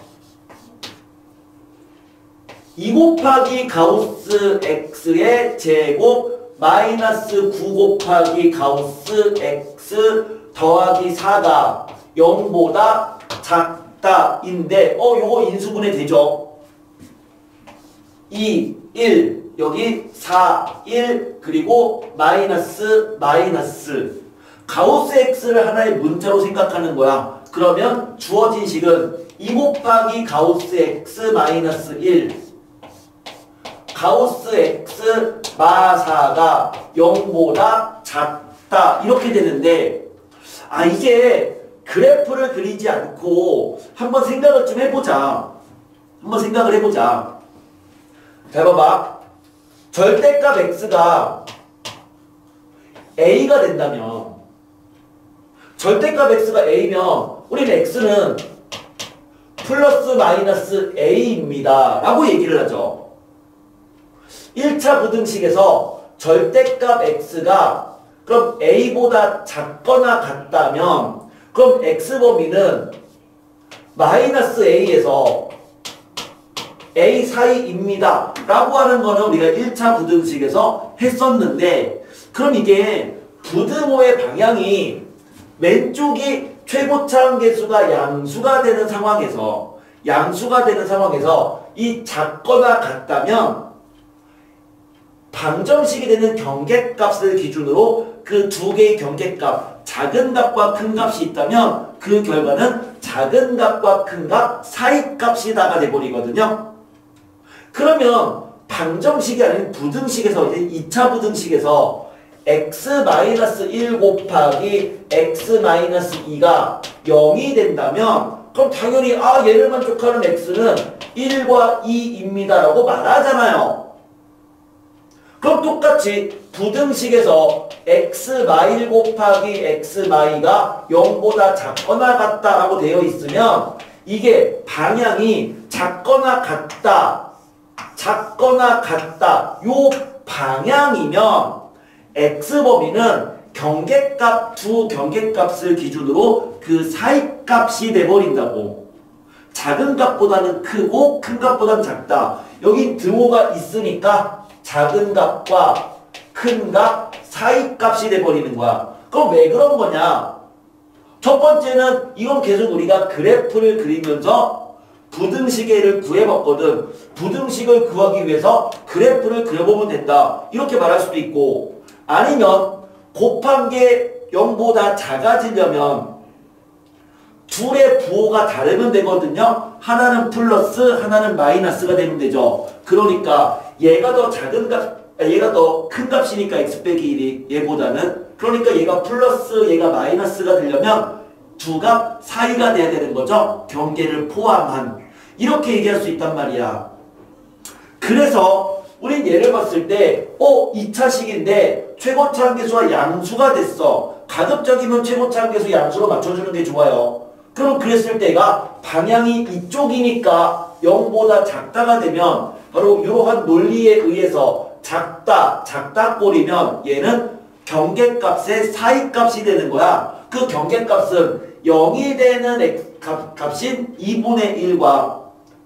2 곱하기 가우스 x의 제곱 마이너스 9 곱하기 가우스 x 더하기 4가 0보다 작다인데 요거 인수분해 되죠? 2, 1, 여기 4, 1, 그리고 마이너스 가우스 x를 하나의 문자로 생각하는 거야. 그러면 주어진 식은 2 곱하기 가우스 x 마이너스 1 가우스 x 마4가 0보다 작다 이렇게 되는데 이제 그래프를 그리지 않고 한번 생각을 좀 해보자. 자, 봐봐. 절대값 x가 a가 된다면 절대값 x가 a면 우리는 x는 플러스 마이너스 a입니다 라고 얘기를 하죠. 1차 부등식에서 절대값 x가 그럼 a보다 작거나 같다면 그럼 x범위는 마이너스 a에서 a 사이입니다 라고 하는 거는 우리가 1차 부등식에서 했었는데 그럼 이게 부등호의 방향이 왼쪽이 최고차 함계수가 양수가 되는 상황에서 이 작거나 같다면 방정식이 되는 경계값을 기준으로 그 두 개의 경계값 작은 값과 큰 값이 있다면 그 결과는 작은 값과 큰 값 사이값이다가 돼버리거든요. 그러면 방정식이 아닌 부등식에서 이제 2차 부등식에서 x-1 곱하기 x-2가 0이 된다면 그럼 당연히 얘를 만족하는 x는 1과 2입니다 라고 말하잖아요. 그럼 똑같이 부등식에서 x-1 곱하기 x-2가 0보다 작거나 같다라고 되어 있으면 이게 방향이 작거나 같다 요 방향이면 x범위는 두 경계값을 기준으로 그 사이값이 돼버린다고. 작은 값보다는 크고 큰 값보다는 작다. 여기 등호가 있으니까 작은 값과 큰 값 사이값이 돼버리는 거야. 그럼 왜 그런 거냐? 첫 번째는 이건 계속 우리가 그래프를 그리면서 부등식을 구해봤거든. 부등식을 구하기 위해서 그래프를 그려보면 된다. 이렇게 말할 수도 있고 아니면 곱한 게 0보다 작아지려면 둘의 부호가 다르면 되거든요. 하나는 플러스 하나는 마이너스가 되면 되죠. 그러니까 얘가 더 큰 값이니까 x 빼기 1이 얘보다는 그러니까 얘가 플러스 얘가 마이너스가 되려면 두 값 사이가 돼야 되는 거죠. 경계를 포함한. 이렇게 얘기할 수 있단 말이야. 그래서 우린 얘를 봤을 때 2차식인데 최고차 함계수와 양수가 됐어. 가급적이면 최고차 함계수 양수로 맞춰주는 게 좋아요. 그럼 그랬을 때가 방향이 이쪽이니까 0보다 작다가 되면 바로 이러한 논리에 의해서 작다 꼴이면 얘는 경계값의 사이값이 되는 거야. 그 경계값은 0이 되는 값인 2분의 1과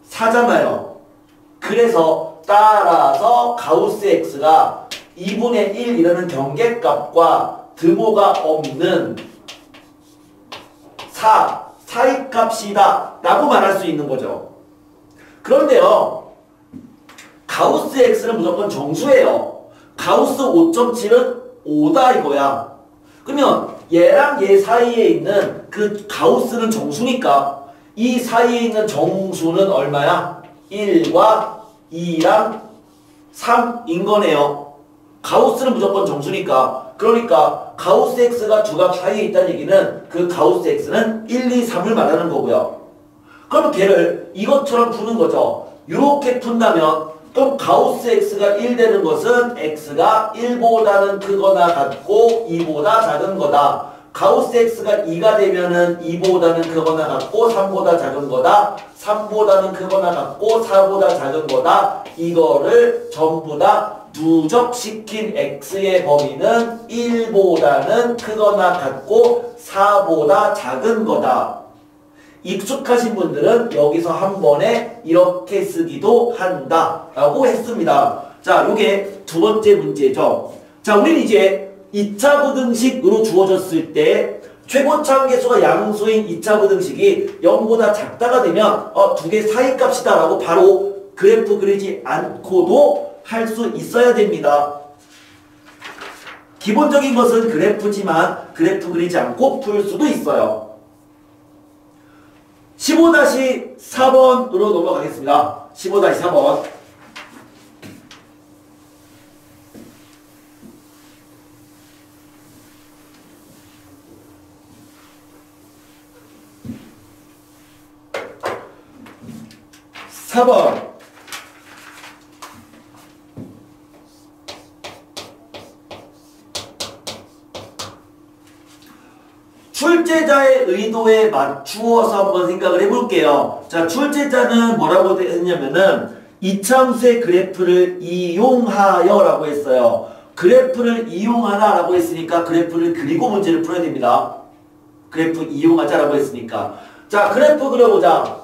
4잖아요. 그래서 따라서 가우스 x가 2분의 1이라는 경계값과 드모가 없는 사이값이다 라고 말할 수 있는 거죠. 그런데요, 가우스 x는 무조건 정수예요. 가우스 5.7은 5다 이거야. 그러면 얘랑 얘 사이에 있는 그 가우스는 정수니까 이 사이에 있는 정수는 얼마야? 1과 2랑 3인 거네요. 가우스는 무조건 정수니까. 그러니까 가우스 x가 두 값 사이에 있다는 얘기는 그 가우스 x는 1, 2, 3을 말하는 거고요. 그러면 걔를 이것처럼 푸는 거죠. 이렇게 푼다면 그럼 가우스 x가 1 되는 것은 x가 1보다는 크거나 같고 2보다 작은 거다. 가우스 x가 2가 되면은 2보다는 크거나 같고 3보다 작은 거다. 3보다는 크거나 같고 4보다 작은 거다. 이거를 전부 다 누적시킨 x의 범위는 1보다는 크거나 같고 4보다 작은 거다. 익숙하신 분들은 여기서 한 번에 이렇게 쓰기도 한다 라고 했습니다. 자, 요게 두 번째 문제죠. 자, 우린 이제 2차 부등식으로 주어졌을 때 최고차함계수가 양수인 2차 부등식이 0보다 작다가 되면 두 개 사이값이다 라고 바로 그래프 그리지 않고도 할 수 있어야 됩니다. 기본적인 것은 그래프지만 그래프 그리지 않고 풀 수도 있어요. 15-4번으로 넘어가겠습니다. 15-4번. 출제자의 의도에 맞추어서 한번 생각을 해볼게요. 자, 출제자는 뭐라고 했냐면은 이차함수의 그래프를 이용하여 라고 했어요. 그래프를 이용하라 라고 했으니까 그래프를 그리고 문제를 풀어야 됩니다. 그래프 이용하자 라고 했으니까. 자, 그래프 그려보자.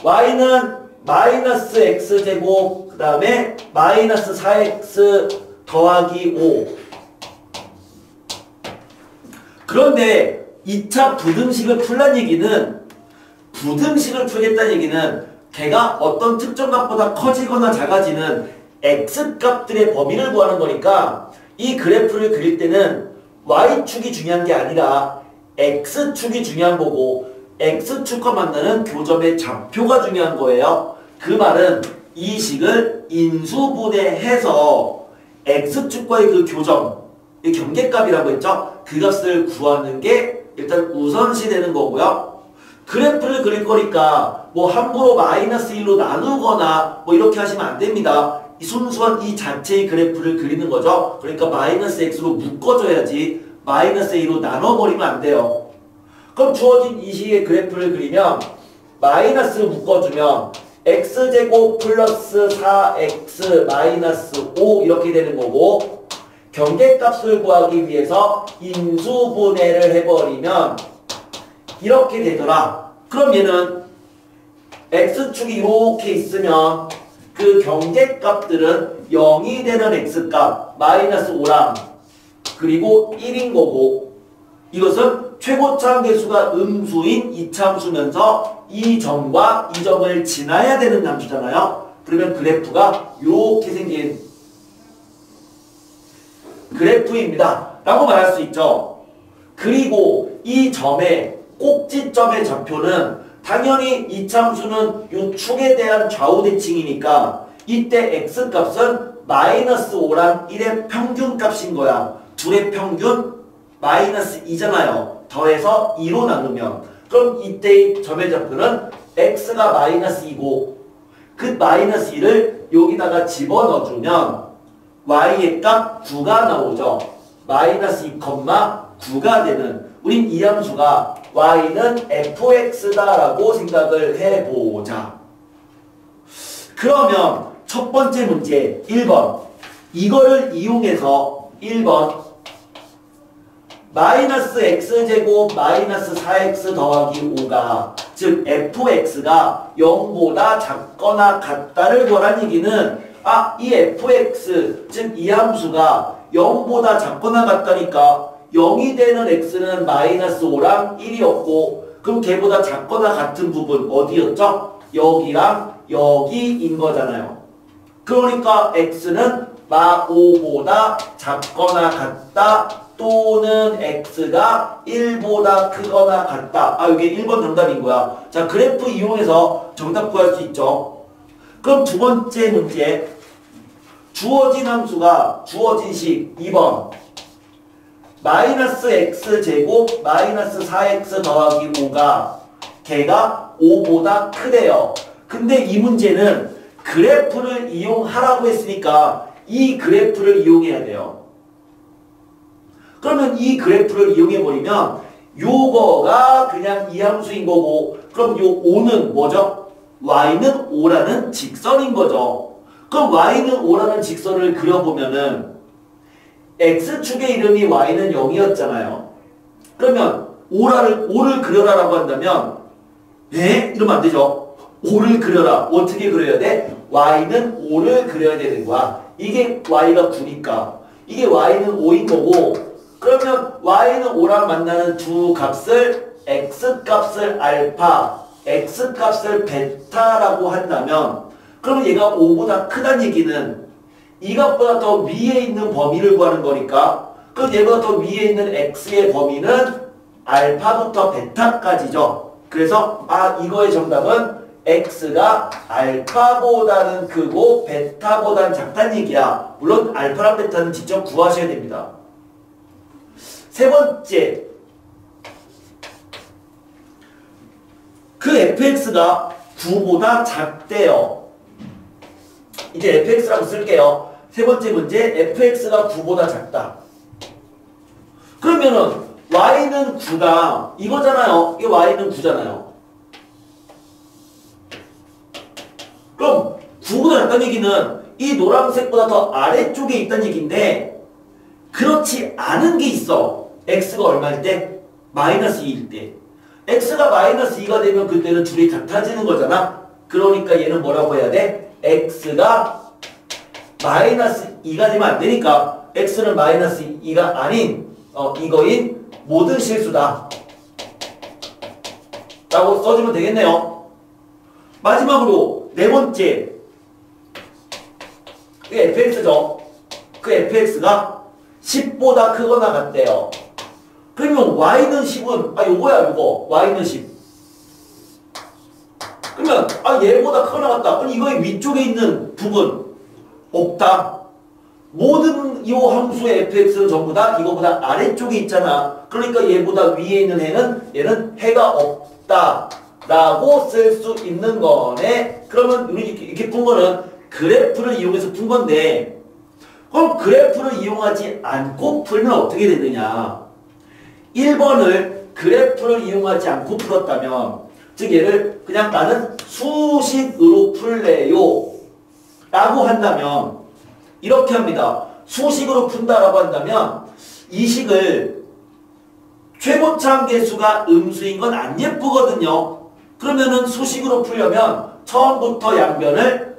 y는 마이너스 x제곱 그 다음에 마이너스 4x 더하기 5. 그런데 2차 부등식을 풀란 얘기는 부등식을 풀겠다는 얘기는 걔가 어떤 특정 값보다 커지거나 작아지는 x값들의 범위를 구하는 거니까 이 그래프를 그릴 때는 y축이 중요한 게 아니라 x축이 중요한 거고 x축과 만나는 교점의 좌표가 중요한 거예요. 그 말은 이 식을 인수분해해서 x축과의 그 교점, 이 경계값이라고 했죠? 그 값을 구하는 게 일단 우선시 되는 거고요. 그래프를 그릴 거니까 뭐 함부로 마이너스 1로 나누거나 뭐 이렇게 하시면 안 됩니다. 이 순수한 이 자체의 그래프를 그리는 거죠. 그러니까 마이너스 x로 묶어줘야지 마이너스 2로 나눠버리면 안 돼요. 그럼 주어진 이 식의 그래프를 그리면 마이너스를 묶어주면 x제곱 플러스 4x 마이너스 5 이렇게 되는 거고 경계값을 구하기 위해서 인수분해를 해버리면 이렇게 되더라. 그럼 얘는 x축이 이렇게 있으면 그 경계값들은 0이 되는 x값 마이너스 5랑 그리고 1인 거고 이것은 최고차함계수가 음수인 이차함수면서 이 점과 이 점을 지나야 되는 함수잖아요. 그러면 그래프가 이렇게 생긴 그래프입니다 라고 말할 수 있죠. 그리고 이 점의 꼭지점의 좌표는 당연히 이차함수는 이 축에 대한 좌우 대칭이니까 이때 x값은 마이너스 5랑 1의 평균값인 거야. 둘의 평균 마이너스 2잖아요. 더해서 2로 나누면 그럼 이때의 점의 좌표는 x가 마이너스 2고 그 마이너스 2를 여기다가 집어넣어주면 y의 값 9가 나오죠. 마이너스 2,9가 되는 우린 이 함수가 y는 fx다라고 생각을 해보자. 그러면 첫 번째 문제 1번 이거를 이용해서 1번 마이너스 x제곱 마이너스 4x 더하기 5가 즉 fx가 0보다 작거나 같다를 구하라는 얘기는 이 fx 즉 이 함수가 0보다 작거나 같다니까 0이 되는 x는 마이너스 5랑 1이었고 그럼 걔보다 작거나 같은 부분 어디였죠? 여기랑 여기인 거잖아요. 그러니까 x는 마5보다 작거나 같다 또는 x가 1보다 크거나 같다. 아 이게 1번 정답인 거야. 자 그래프 이용해서 정답 구할 수 있죠. 그럼 두 번째 문제 주어진 함수가 주어진 식 2번 마이너스 x제곱 마이너스 4x 더하기 5가 걔가 5보다 크대요. 근데 이 문제는 그래프를 이용하라고 했으니까 이 그래프를 이용해야 돼요. 그러면 이 그래프를 이용해버리면 요거가 그냥 이 함수인 거고 그럼 요 5는 뭐죠? y는 5라는 직선인 거죠. 그럼 y는 5라는 직선을 그려보면은 x축의 이름이 y는 0이었잖아요. 그러면 5를 그려라라고 한다면 이러면 안 되죠. 5를 그려라. 어떻게 그려야 돼? y는 5를 그려야 되는 거야. 이게 y가 9니까 이게 y는 5인 거고 그러면 y는 5랑 만나는 두 값을 x값을 알파, x값을 베타라고 한다면 그러면 얘가 5보다 크다는 얘기는 이 값보다 더 위에 있는 범위를 구하는 거니까 그럼 얘보다 더 위에 있는 x의 범위는 알파부터 베타까지죠. 그래서 이거의 정답은 x가 알파보다는 크고 베타보다는 작다는 얘기야. 물론 알파랑 베타는 직접 구하셔야 됩니다. 세 번째 그 fx가 9보다 작대요. 이제 fx라고 쓸게요. 세 번째 문제 fx가 9보다 작다. 그러면은 y는 9가 이거잖아요. 이게 y는 9잖아요. 그럼 9보다 작다는 얘기는 이 노란색보다 더 아래쪽에 있다는 얘기인데 그렇지 않은 게 있어. x가 얼마일 때? 마이너스 2일 때. x가 마이너스 2가 되면 그때는 둘이 같아지는 거잖아. 그러니까 얘는 뭐라고 해야 돼? x가 마이너스 2가 되면 안 되니까 x는 마이너스 2가 아닌 이거인 모든 실수다 라고 써주면 되겠네요. 마지막으로 네 번째 그 fx죠. 그 fx가 10보다 크거나 같대요. 그러면 y는 10은 요거야 요거 y는 10. 그러면 얘보다 크거나 같다. 그럼 이거의 위쪽에 있는 부분 없다. 모든 이 함수의 fx는 전부 다 이거보다 아래쪽에 있잖아. 그러니까 얘보다 위에 있는 얘는 해가 없다 라고 쓸 수 있는 거네. 그러면 이렇게 푼 거는 그래프를 이용해서 푼 건데 그럼 그래프를 이용하지 않고 풀면 어떻게 되느냐. 1번을 그래프를 이용하지 않고 풀었다면 즉 얘를 그냥 나는 수식으로 풀래요 라고 한다면 이렇게 합니다. 수식으로 푼다라고 한다면 이 식을 최고차 함계수가 음수인 건 안 예쁘거든요. 그러면은 수식으로 풀려면 처음부터 양변을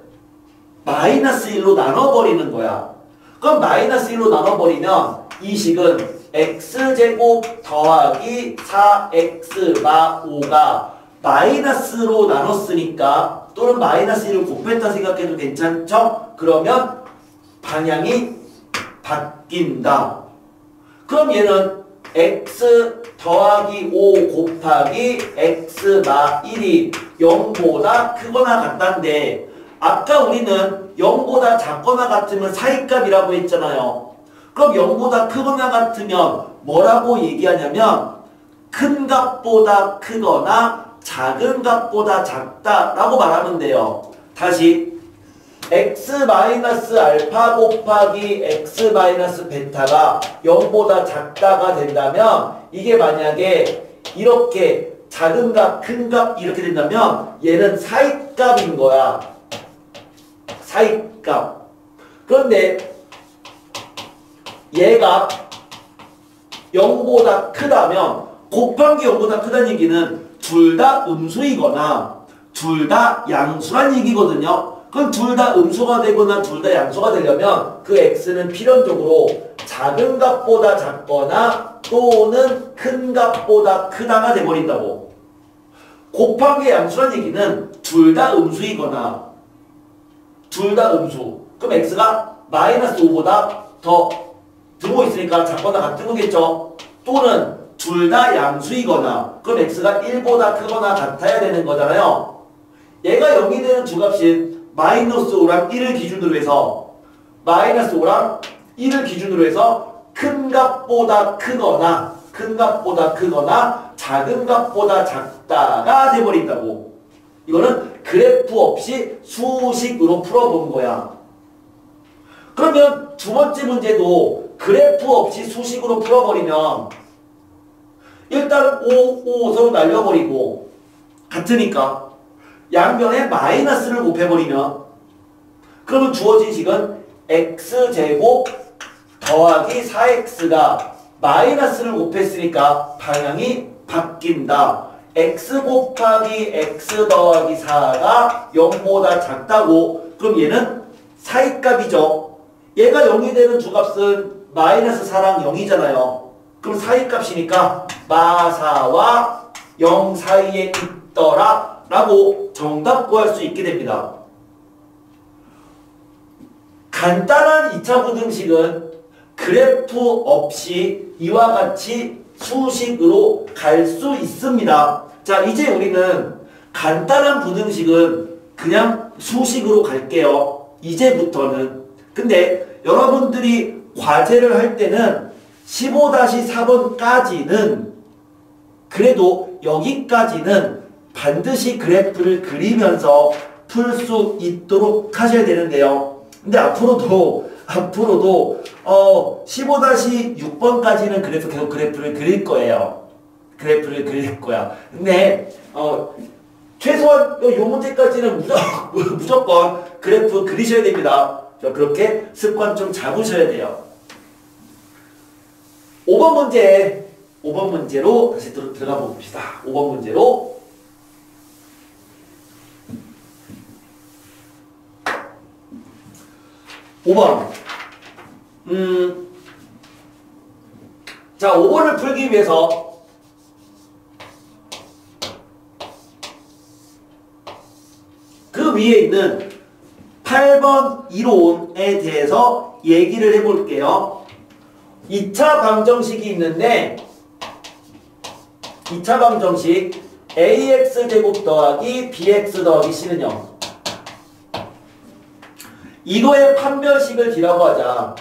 마이너스 1로 나눠버리는 거야. 그럼 마이너스 1로 나눠버리면 이 식은 x제곱 더하기 4x 마 5가 마이너스로 나눴으니까 또는 마이너스 1을 곱했다 생각해도 괜찮죠? 그러면 방향이 바뀐다. 그럼 얘는 x 더하기 5 곱하기 x 마 1이 0보다 크거나 같다는데 아까 우리는 0보다 작거나 같으면 사이값이라고 했잖아요. 그럼 0보다 크거나 같으면 뭐라고 얘기하냐면 큰 값보다 크거나 작은 값보다 작다라고 말하면 돼요. 다시 x-알파 곱하기 x-베타가 0보다 작다가 된다면 이게 만약에 이렇게 작은 값, 큰 값 이렇게 된다면 얘는 사이값인 거야. 사이값. 그런데 얘가 0보다 크다면 곱하기 0보다 크다는 얘기는 둘 다 음수이거나 둘 다 양수란 얘기거든요. 그럼 둘 다 음수가 되거나 둘 다 양수가 되려면 그 x는 필연적으로 작은 값보다 작거나 또는 큰 값보다 크다가 돼버린다고. 곱하기의 양수란 얘기는 둘 다 음수이거나 둘 다 음수. 그럼 x가 마이너스 5보다 더 들고 있으니까 작거나 같은 거겠죠. 또는 둘 다 양수이거나 그럼 x가 1보다 크거나 같아야 되는 거잖아요. 얘가 0이 되는 두 값인 마이너스 5랑 1을 기준으로 해서 마이너스 5랑 1을 기준으로 해서 큰 값보다 크거나 작은 값보다 작다가 돼버린다고. 이거는 그래프 없이 수식으로 풀어본 거야. 그러면 두 번째 문제도 그래프 없이 수식으로 풀어버리면 일단 5 서로 날려버리고 같으니까 양변에 마이너스를 곱해버리면 그러면 주어진 식은 x제곱 더하기 4x가 마이너스를 곱했으니까 방향이 바뀐다. x 곱하기 x 더하기 4가 0보다 작다고. 그럼 얘는 사이값이죠. 얘가 0이 되는 두 값은 마이너스 4랑 0이잖아요. 그럼 사이값이니까 마4와 0 사이에 있더라 라고 정답 구할 수 있게 됩니다. 간단한 2차 부등식은 그래프 없이 이와 같이 수식으로 갈 수 있습니다. 자, 이제 우리는 간단한 부등식은 그냥 수식으로 갈게요. 이제부터는. 근데 여러분들이 과제를 할 때는 15-4번까지는 그래도 여기까지는 반드시 그래프를 그리면서 풀 수 있도록 하셔야 되는데요. 근데 앞으로도 15-6번까지는 그래서 계속 그래프를 그릴 거예요. 그래프를 그릴 거야. 근데 최소한 요 문제까지는 무조건 그래프 그리셔야 됩니다. 그렇게 습관 좀 잡으셔야 돼요. 5번 문제로 다시 들어가 봅시다. 5번 문제로 자, 5번을 풀기 위해서 그 위에 있는 8번 이론에 대해서 얘기를 해볼게요. 2차 방정식이 있는데 2차 방정식 ax제곱 더하기 bx 더하기 c는 0. 이거의 판별식을 D라고 하자.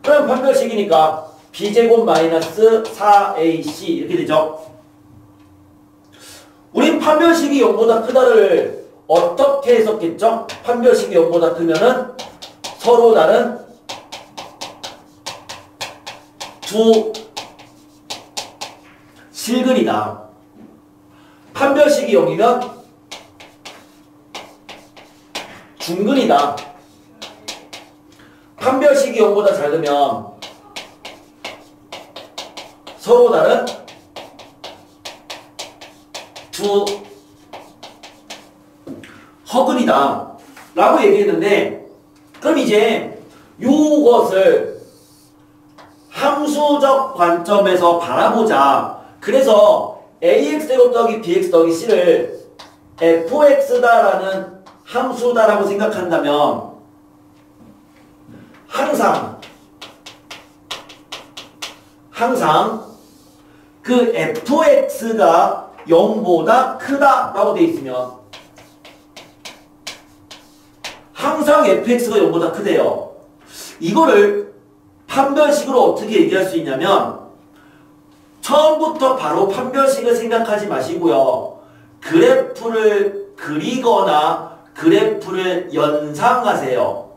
그럼 판별식이니까 b제곱 마이너스 4ac 이렇게 되죠. 우린 판별식이 0보다 크다를 어떻게 해석했죠? 판별식이 0보다 크면은 서로 다른 두 실근이다. 판별식이 0이면 중근이다. 판별식이 0보다 작으면 서로 다른 두 허근이다 라고 얘기했는데, 그럼 이제 요것을 함수적 관점에서 바라보자. 그래서 ax제곱 더하기 bx 더하기 c를 fx다라는 함수다라고 생각한다면 항상 그 fx가 0보다 크다라고 돼 있으면 항상 fx가 0보다 크대요. 이거를 판별식으로 어떻게 얘기할 수 있냐면 처음부터 바로 판별식을 생각하지 마시고요. 그래프를 그리거나 그래프를 연상하세요.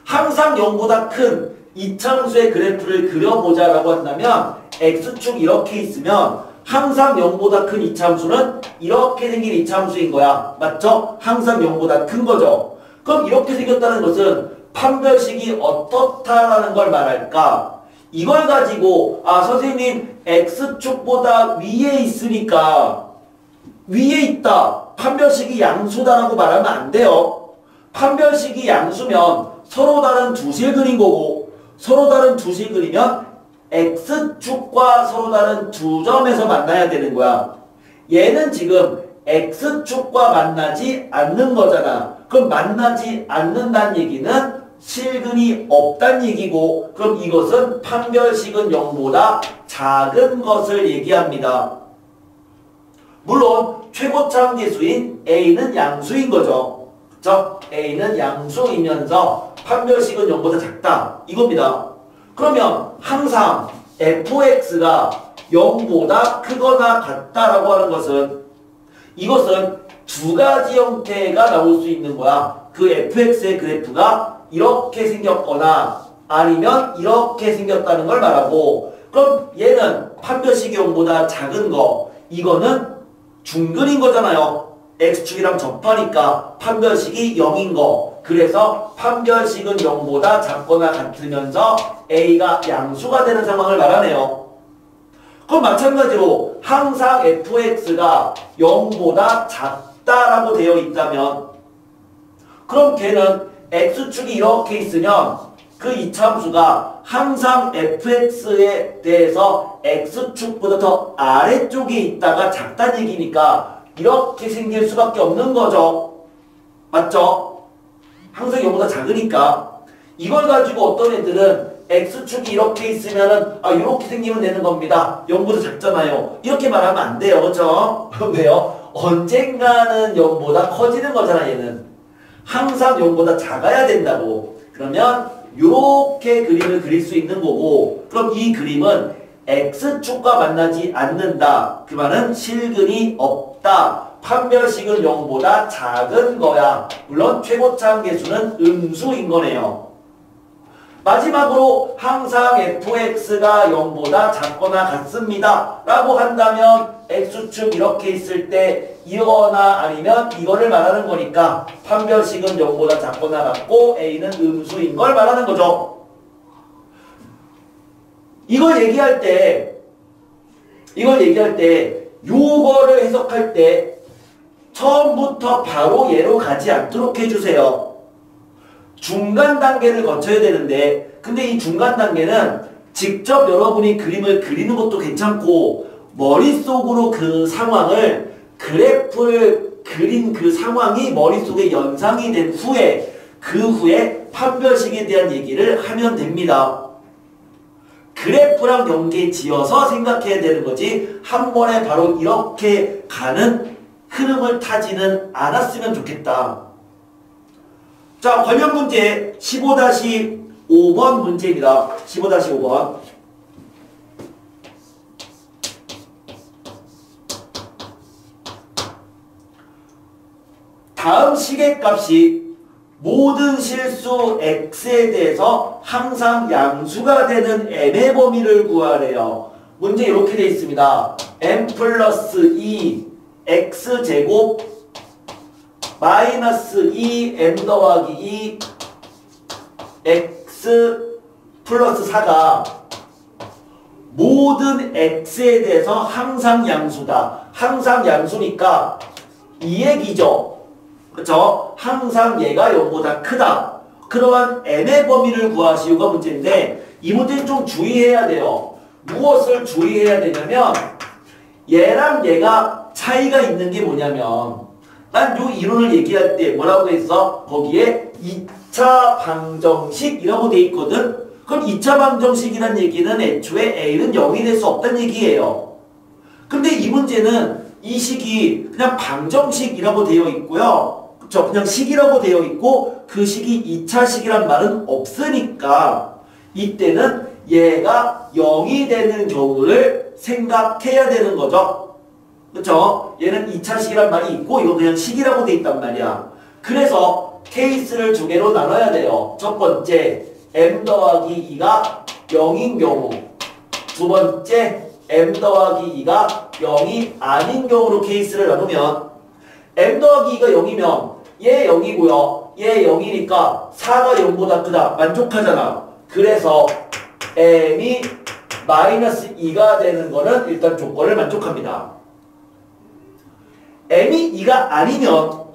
항상 0보다 큰 이차함수의 그래프를 그려보자라고 한다면 x축 이렇게 있으면 항상 0보다 큰 이차함수는 이렇게 생긴 이차함수인 거야. 맞죠? 항상 0보다 큰 거죠. 그럼 이렇게 생겼다는 것은 판별식이 어떻다라는 걸 말할까? 이걸 가지고 선생님 x축보다 위에 있으니까 위에 있다. 판별식이 양수다라고 말하면 안 돼요. 판별식이 양수면 서로 다른 두 실 그린 거고 서로 다른 두 실 그리면 x축과 서로 다른 두 점에서 만나야 되는 거야. 얘는 지금 x축과 만나지 않는 거잖아. 그럼 만나지 않는다는 얘기는 실근이 없다는 얘기고 그럼 이것은 판별식은 0보다 작은 것을 얘기합니다. 물론 최고차항계수인 a는 양수인 거죠. 그쵸? a는 양수이면서 판별식은 0보다 작다. 이겁니다. 그러면 항상 fx가 0보다 크거나 같다라고 하는 것은 이것은 두 가지 형태가 나올 수 있는 거야. 그 fx의 그래프가 이렇게 생겼거나 아니면 이렇게 생겼다는 걸 말하고 그럼 얘는 판별식이 0보다 작은 거 이거는 중근인 거잖아요. x축이랑 접하니까 판별식이 0인 거 그래서 판별식은 0보다 작거나 같으면서 a가 양수가 되는 상황을 말하네요. 그럼 마찬가지로 항상 fx가 0보다 작다라고 되어 있다면 그럼 걔는 x축이 이렇게 있으면 그 이차함수가 항상 fx에 대해서 x축보다 더 아래쪽에 있다가 작다는 얘기니까 이렇게 생길 수밖에 없는 거죠. 맞죠? 항상 0보다 작으니까 이걸 가지고 어떤 애들은 x축이 이렇게 있으면은 이렇게 생기면 되는 겁니다. 0보다 작잖아요. 이렇게 말하면 안 돼요. 그렇죠? 왜요? 언젠가는 0보다 커지는 거잖아 얘는. 항상 0보다 작아야 된다고. 그러면 이렇게 그림을 그릴 수 있는 거고 그럼 이 그림은 x축과 만나지 않는다. 그 말은 실근이 없다. 판별식은 0보다 작은 거야. 물론 최고차항계수는 음수인 거네요. 마지막으로 항상 fx가 0보다 작거나 같습니다. 라고 한다면 x축 이렇게 있을 때 이거나 아니면 이거를 말하는 거니까 판별식은 0보다 작거나 같고 a는 음수인 걸 말하는 거죠. 이걸 얘기할 때 요거를 해석할 때 처음부터 바로 얘로 가지 않도록 해주세요. 중간 단계를 거쳐야 되는데 근데 이 중간 단계는 직접 여러분이 그림을 그리는 것도 괜찮고 머릿속으로 그 상황을 그래프를 그린 그 상황이 머릿속에 연상이 된 후에 그 후에 판별식에 대한 얘기를 하면 됩니다. 그래프랑 연계 지어서 생각해야 되는 거지 한 번에 바로 이렇게 가는 흐름을 타지는 않았으면 좋겠다. 자, 관련 문제 15-5번 문제입니다. 15-5번. 다음 시계값이 모든 실수 x에 대해서 항상 양수가 되는 m의 범위를 구하래요. 문제 이렇게 되어 있습니다. m 플러스 2 x제곱 마이너스 2m 더하기 2 x 플러스 4가 모든 x에 대해서 항상 양수다. 항상 양수니까 이 얘기죠. 그렇죠? 항상 얘가 0보다 크다. 그러한 m의 범위를 구하시오가 문제인데 이 문제는 좀 주의해야 돼요. 무엇을 주의해야 되냐면 얘랑 얘가 차이가 있는 게 뭐냐면 난 요 이론을 얘기할 때 뭐라고 했어? 거기에 2차 방정식이라고 돼 있거든? 그럼 2차 방정식이란 얘기는 애초에 A는 0이 될 수 없다는 얘기예요. 근데 이 문제는 이 식이 그냥 방정식이라고 되어 있고요. 그쵸? 그냥 식이라고 되어 있고 그 식이 2차식이란 말은 없으니까 이때는 얘가 0이 되는 경우를 생각해야 되는 거죠. 그쵸? 얘는 2차식이란 말이 있고 이거 그냥 식이라고 돼 있단 말이야. 그래서 케이스를 두 개로 나눠야 돼요. 첫 번째 m 더하기 2가 0인 경우, 두 번째 m 더하기 2가 0이 아닌 경우로 케이스를 나누면 m 더하기 2가 0이면 얘 0이고요. 얘 0이니까 4가 0보다 크다. 만족하잖아. 그래서 m이 마이너스 2가 되는 거는 일단 조건을 만족합니다. m이 2가 아니면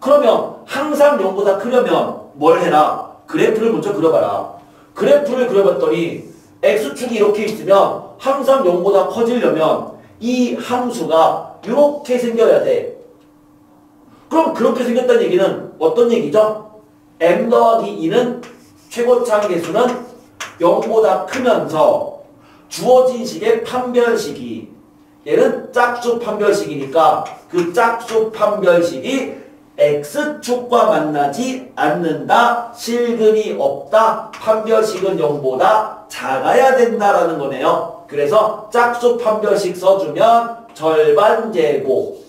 그러면 항상 0보다 크려면 뭘 해라? 그래프를 먼저 그려봐라. 그래프를 그려봤더니 x축이 이렇게 있으면 항상 0보다 커지려면 이 함수가 이렇게 생겨야 돼. 그럼 그렇게 생겼다는 얘기는 어떤 얘기죠? m 더하기 2는 최고차항 계수는 0보다 크면서 주어진 식의 판별식이 얘는 짝수 판별식이니까 그 짝수 판별식이 x축과 만나지 않는다. 실근이 없다. 판별식은 0보다 작아야 된다라는 거네요. 그래서 짝수 판별식 써주면 절반 제곱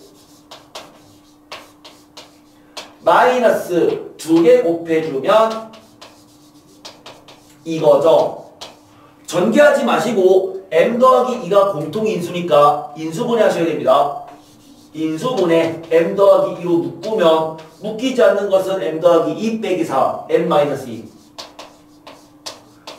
마이너스 2개 곱해주면 이거죠. 전개하지 마시고 m 더하기 2가 공통인수니까 인수분해 하셔야 됩니다. 인수분해 m 더하기 2로 묶으면 묶이지 않는 것은 m 더하기 2 빼기 4 m 마이너스 2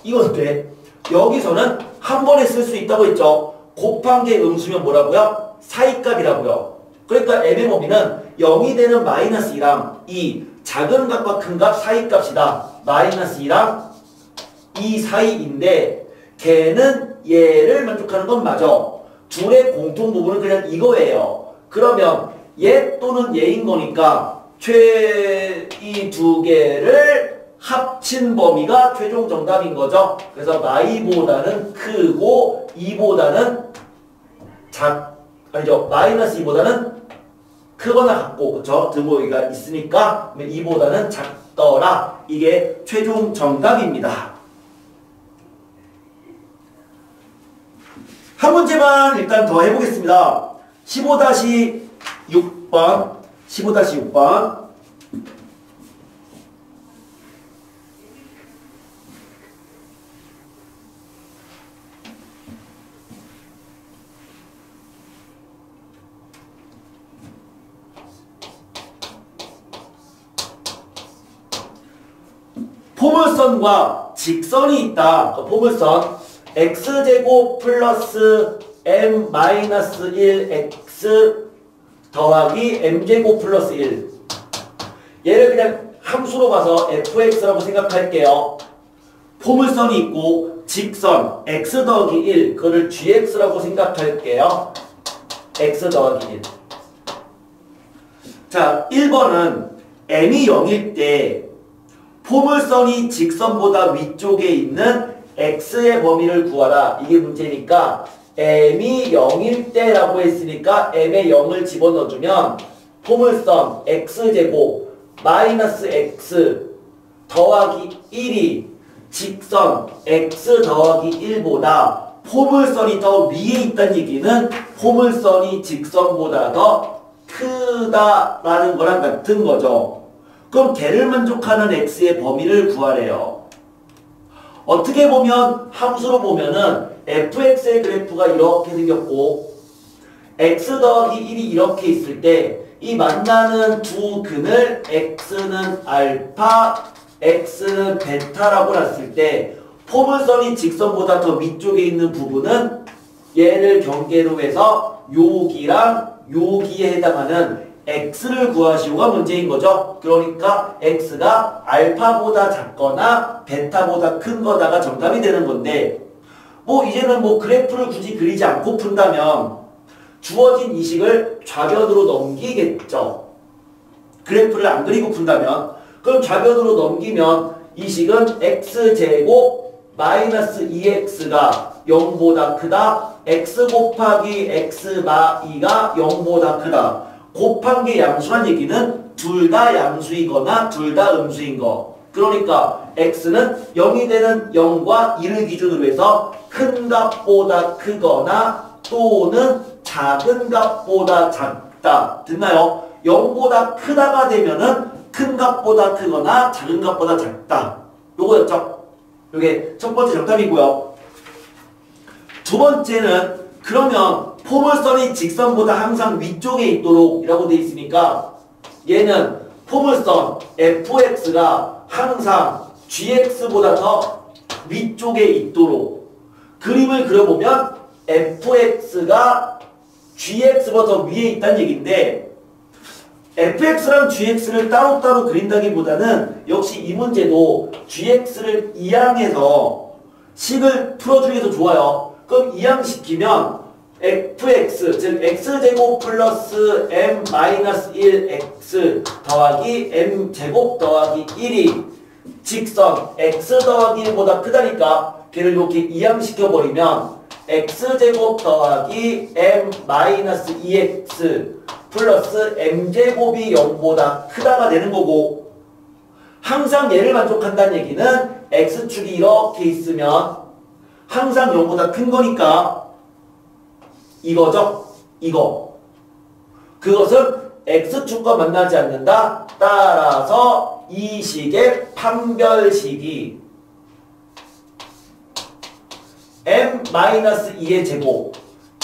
이건데 여기서는 한 번에 쓸 수 있다고 했죠. 곱한 게 음수면 뭐라고요? 사이값이라고요. 그러니까 m의 범위는 0이 되는 마이너스 2랑 이 작은 값과 큰 값 사이값이다. 마이너스 2랑 2 사이인데 걔는 얘를 만족하는 건 맞아. 둘의 공통 부분은 그냥 이거예요. 그러면 얘 또는 얘인 거니까 이 두 개를 합친 범위가 최종 정답인 거죠. 그래서 마이보다는 크고 2보다는 아니죠. 마이너스 2보다는 크거나 같고 그쵸? 등호가 있으니까 2보다는 작더라. 이게 최종 정답입니다. 한 문제만 일단 더 해보겠습니다. 15-6번 15-6번 포물선과 직선이 있다. 그 포물선 x제곱 플러스 m-1x 더하기 m제곱 플러스 1 얘를 그냥 함수로 봐서 fx라고 생각할게요. 포물선이 있고 직선 x 더하기 1 그거를 gx라고 생각할게요. x 더하기 1 자 1번은 m이 0일 때 포물선이 직선보다 위쪽에 있는 x의 범위를 구하라. 이게 문제니까 m이 0일 때라고 했으니까 m에 0을 집어넣어주면 포물선 x제곱 마이너스 x 더하기 1이 직선 x 더하기 1보다 포물선이 더 위에 있다는 얘기는 포물선이 직선보다 더 크다라는 거랑 같은 거죠. 그럼 걔를 만족하는 x의 범위를 구하래요. 어떻게 보면 함수로 보면은 fx의 그래프가 이렇게 생겼고 x 더하기 1이 이렇게 있을 때 이 만나는 두 근을 x는 알파, x는 베타라고 놨을 때 포물선이 직선보다 더 위쪽에 있는 부분은 얘를 경계로 해서 여기랑 여기에 해당하는 x를 구하시오가 문제인 거죠. 그러니까 x가 알파보다 작거나 베타보다 큰 거다가 정답이 되는 건데 뭐 이제는 뭐 그래프를 굳이 그리지 않고 푼다면 주어진 이 식을 좌변으로 넘기겠죠. 그래프를 안 그리고 푼다면 그럼 좌변으로 넘기면 이 식은 x제곱 마이너스 2x가 0보다 크다. x 곱하기 x 마 2가 0보다 크다. 곱한 게 양수란 얘기는 둘 다 양수이거나 둘 다 음수인 거. 그러니까 x는 0이 되는 0과 1을 기준으로 해서 큰 값보다 크거나 또는 작은 값보다 작다. 됐나요? 0보다 크다가 되면은 큰 값보다 크거나 작은 값보다 작다. 요거였죠? 요게 첫 번째 정답이고요. 두 번째는 그러면 포물선이 직선보다 항상 위쪽에 있도록 이라고 되어 있으니까 얘는 포물선 fx가 항상 gx보다 더 위쪽에 있도록 그림을 그려보면 fx가 gx보다 더 위에 있다는 얘기인데 fx랑 gx를 따로따로 그린다기보다는 역시 이 문제도 gx를 이항해서 식을 풀어주는 게 더 좋아요. 그럼 이항시키면 fx, 즉 x제곱 플러스 m-1x 더하기 m제곱 더하기 1이 직선 x 더하기 1보다 크다니까 걔를 이렇게 이항시켜버리면 x제곱 더하기 m-2x 플러스 m제곱이 0보다 크다가 되는 거고, 항상 얘를 만족한다는 얘기는 x축이 이렇게 있으면 항상 0보다 큰 거니까 이거죠. 이거. 그것은 x축과 만나지 않는다. 따라서 이 식의 판별식이 m-2의 제곱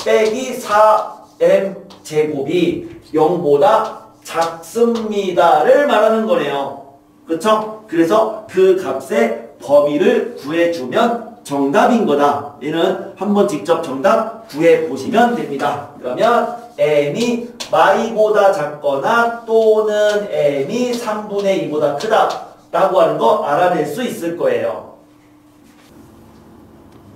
빼기 4m 제곱이 0보다 작습니다를 말하는 거네요. 그쵸? 그래서 그 값의 범위를 구해주면 정답인 거다. 얘는 한번 직접 정답 구해보시면 됩니다. 그러면 m이 y보다 작거나 또는 m이 3분의 2보다 크다 라고 하는 거 알아낼 수 있을 거예요.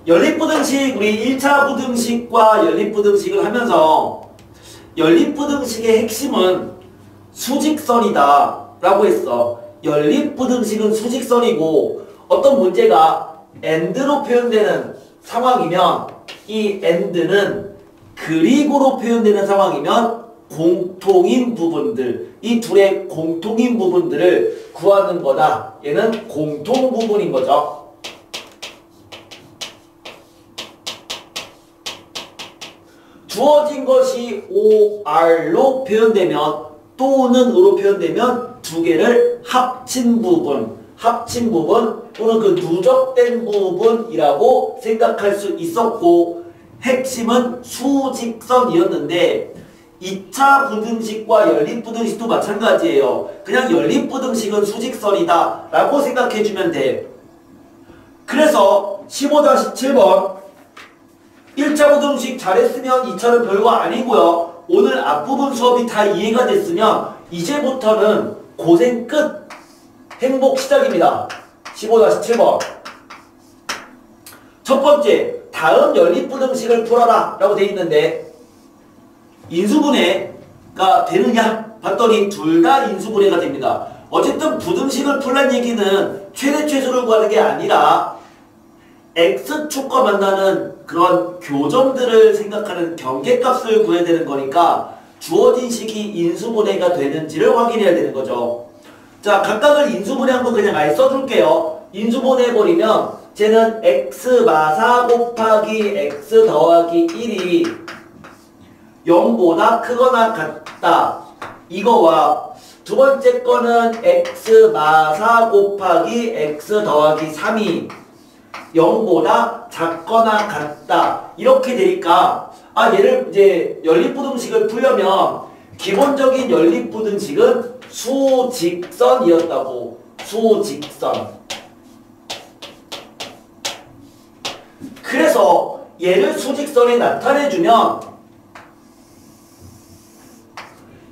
연립부등식, 우리 1차 부등식과 연립부등식을 하면서 연립부등식의 핵심은 수직선이다 라고 했어. 연립부등식은 수직선이고 어떤 문제가 and로 표현되는 상황이면 이 and는 그리고로 표현되는 상황이면 공통인 부분들, 이 둘의 공통인 부분들을 구하는 거다. 얘는 공통 부분인 거죠. 주어진 것이 OR로 표현되면 또는 으로 표현되면 두 개를 합친 부분 또는 그 누적된 부분이라고 생각할 수 있었고, 핵심은 수직선이었는데 2차 부등식과 연립부등식도 마찬가지예요. 그냥 연립부등식은 수직선이다 라고 생각해주면 돼. 그래서 15-7번 1차 부등식 잘했으면 2차는 별거 아니고요. 오늘 앞부분 수업이 다 이해가 됐으면 이제부터는 고생 끝! 행복 시작입니다. 15-7번 첫 번째, 다음 연립부등식을 풀어라 라고 되어 있는데 인수분해가 되느냐? 봤더니 둘 다 인수분해가 됩니다. 어쨌든 부등식을 풀란 얘기는 최대 최소를 구하는 게 아니라 x축과 만나는 그런 교점들을 생각하는 경계값을 구해야 되는 거니까 주어진 식이 인수분해가 되는지를 확인해야 되는 거죠. 자, 각각을 인수분해한 거 그냥 아예 써줄게요. 인수분해해버리면 쟤는 x 마사 곱하기 x 더하기 1이 0보다 크거나 같다. 이거와 두 번째 거는 x 마사 곱하기 x 더하기 3이 0보다 작거나 같다. 이렇게 되니까 얘를 이제 연립부등식을 풀려면 기본적인 연립부등식은 수직선이었다고. 수직선. 그래서 얘를 수직선에 나타내주면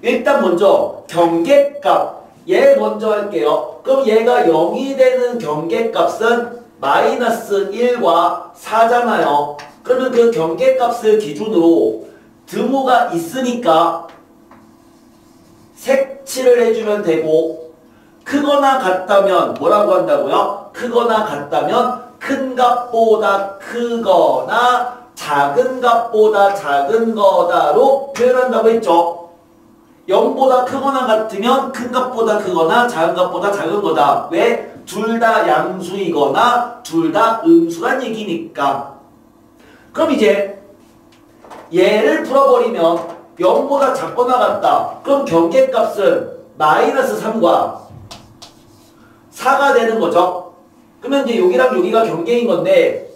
일단 먼저 경계값 얘 먼저 할게요. 그럼 얘가 0이 되는 경계값은 마이너스 1과 4잖아요. 그러면 그 경계값을 기준으로 등호가 있으니까 색칠을 해주면 되고, 크거나 같다면 뭐라고 한다고요? 크거나 같다면 큰 값보다 크거나 작은 값보다 작은 거다로 표현한다고 했죠. 0보다 크거나 같으면 큰 값보다 크거나 작은 값보다 작은 거다. 왜? 둘 다 양수이거나 둘 다 음수란 얘기니까. 그럼 이제 얘를 풀어버리면 0보다 작거나 같다. 그럼 경계값은 마이너스 3과 4가 되는 거죠. 그러면 이제 여기랑 여기가 경계인 건데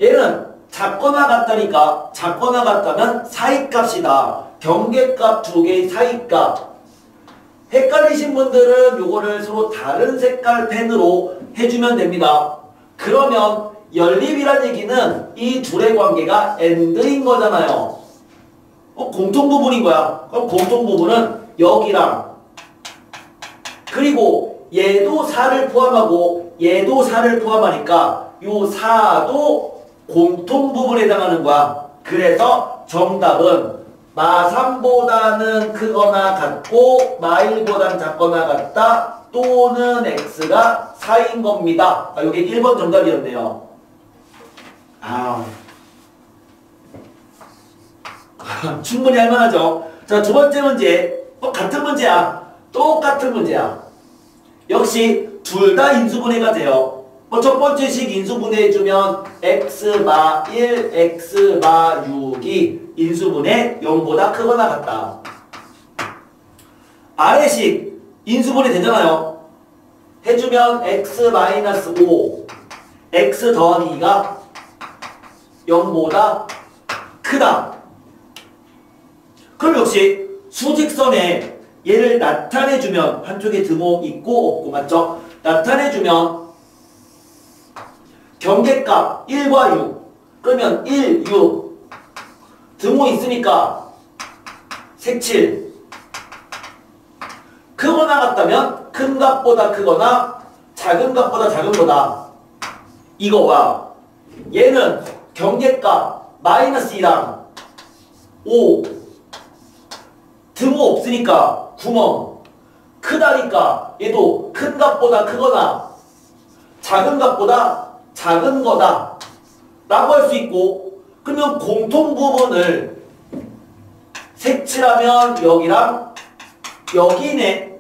얘는 작거나 같다니까 작거나 같다면 사이값이다. 경계값 두 개의 사이값. 헷갈리신 분들은 요거를 서로 다른 색깔 펜으로 해주면 됩니다. 그러면 연립이란 얘기는 이 둘의 관계가 AND인 거잖아요. 공통부분인 거야. 그럼 공통부분은 여기랑 얘도 4를 포함하고 얘도 4를 포함하니까 요 4도 공통 부분에 해당하는 거야. 그래서 정답은 마3보다는 크거나 같고 마1보다는 작거나 같다 또는 x가 4인 겁니다. 이게 1번 정답이었네요. 충분히 할만하죠. 자, 두 번째 문제. 같은 문제야. 똑같은 문제야. 역시 둘 다 인수분해가 돼요. 첫 번째 식 인수분해해주면 x마 1, x마 6이 인수분해 0보다 크거나 같다. 아래식 인수분해 되잖아요. 해주면 x-5, x 더하기 2가 0보다 크다. 그럼 역시 수직선에 얘를 나타내주면 한쪽에 등호 있고 없고 맞죠? 나타내주면 경계값 1과 6 그러면 1, 6 등호 있으니까 색칠 크거나 같다면 큰 값보다 크거나 작은 값보다 작은 거다. 이거와 얘는 경계값 마이너스 2랑 5 등호 없으니까 구멍 크다니까 얘도 큰 값보다 크거나 작은 값보다 작은 거다 라고 할 수 있고 그러면 공통 부분을 색칠하면 여기랑 여기네.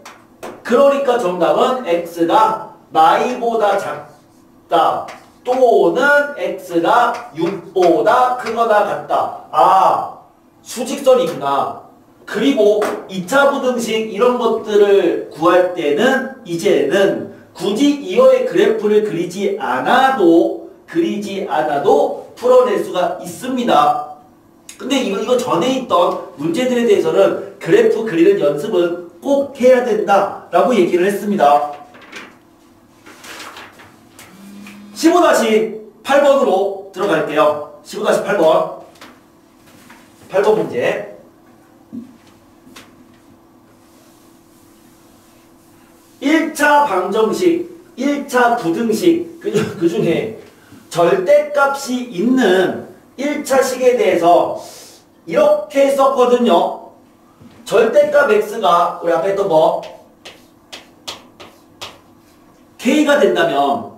그러니까 정답은 x가 마이보다 작다 또는 x가 6보다 크거나 같다. 수직선이구나. 그리고 2차 부등식 이런 것들을 구할 때는 이제는 굳이 이어의 그래프를 그리지 않아도 풀어낼 수가 있습니다. 근데 이거 전에 있던 문제들에 대해서는 그래프 그리는 연습은 꼭 해야 된다라고 얘기를 했습니다. 15-8번으로 들어갈게요. 15-8번. 8번 문제. 1차 방정식, 1차 부등식 그 중에 절대값이 있는 1차 식에 대해서 이렇게 썼거든요. 절대값 x가 우리 앞에 했던 거 k가 된다면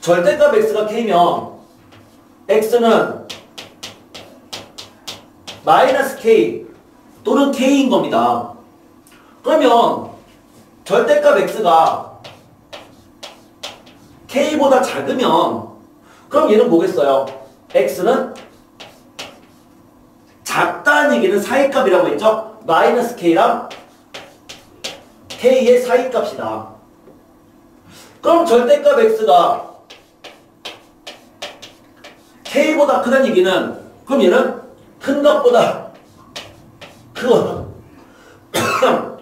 절대값 x가 k면 x는 마이너스 k 또는 k인 겁니다. 그러면 절대값 x가 k보다 작으면 그럼 얘는 뭐겠어요? x는 작다는 얘기는 사이값이라고 했죠? 마이너스 k랑 k의 사이값이다. 그럼 절대값 x가 k보다 크다는 얘기는 그럼 얘는 큰 값보다 크거나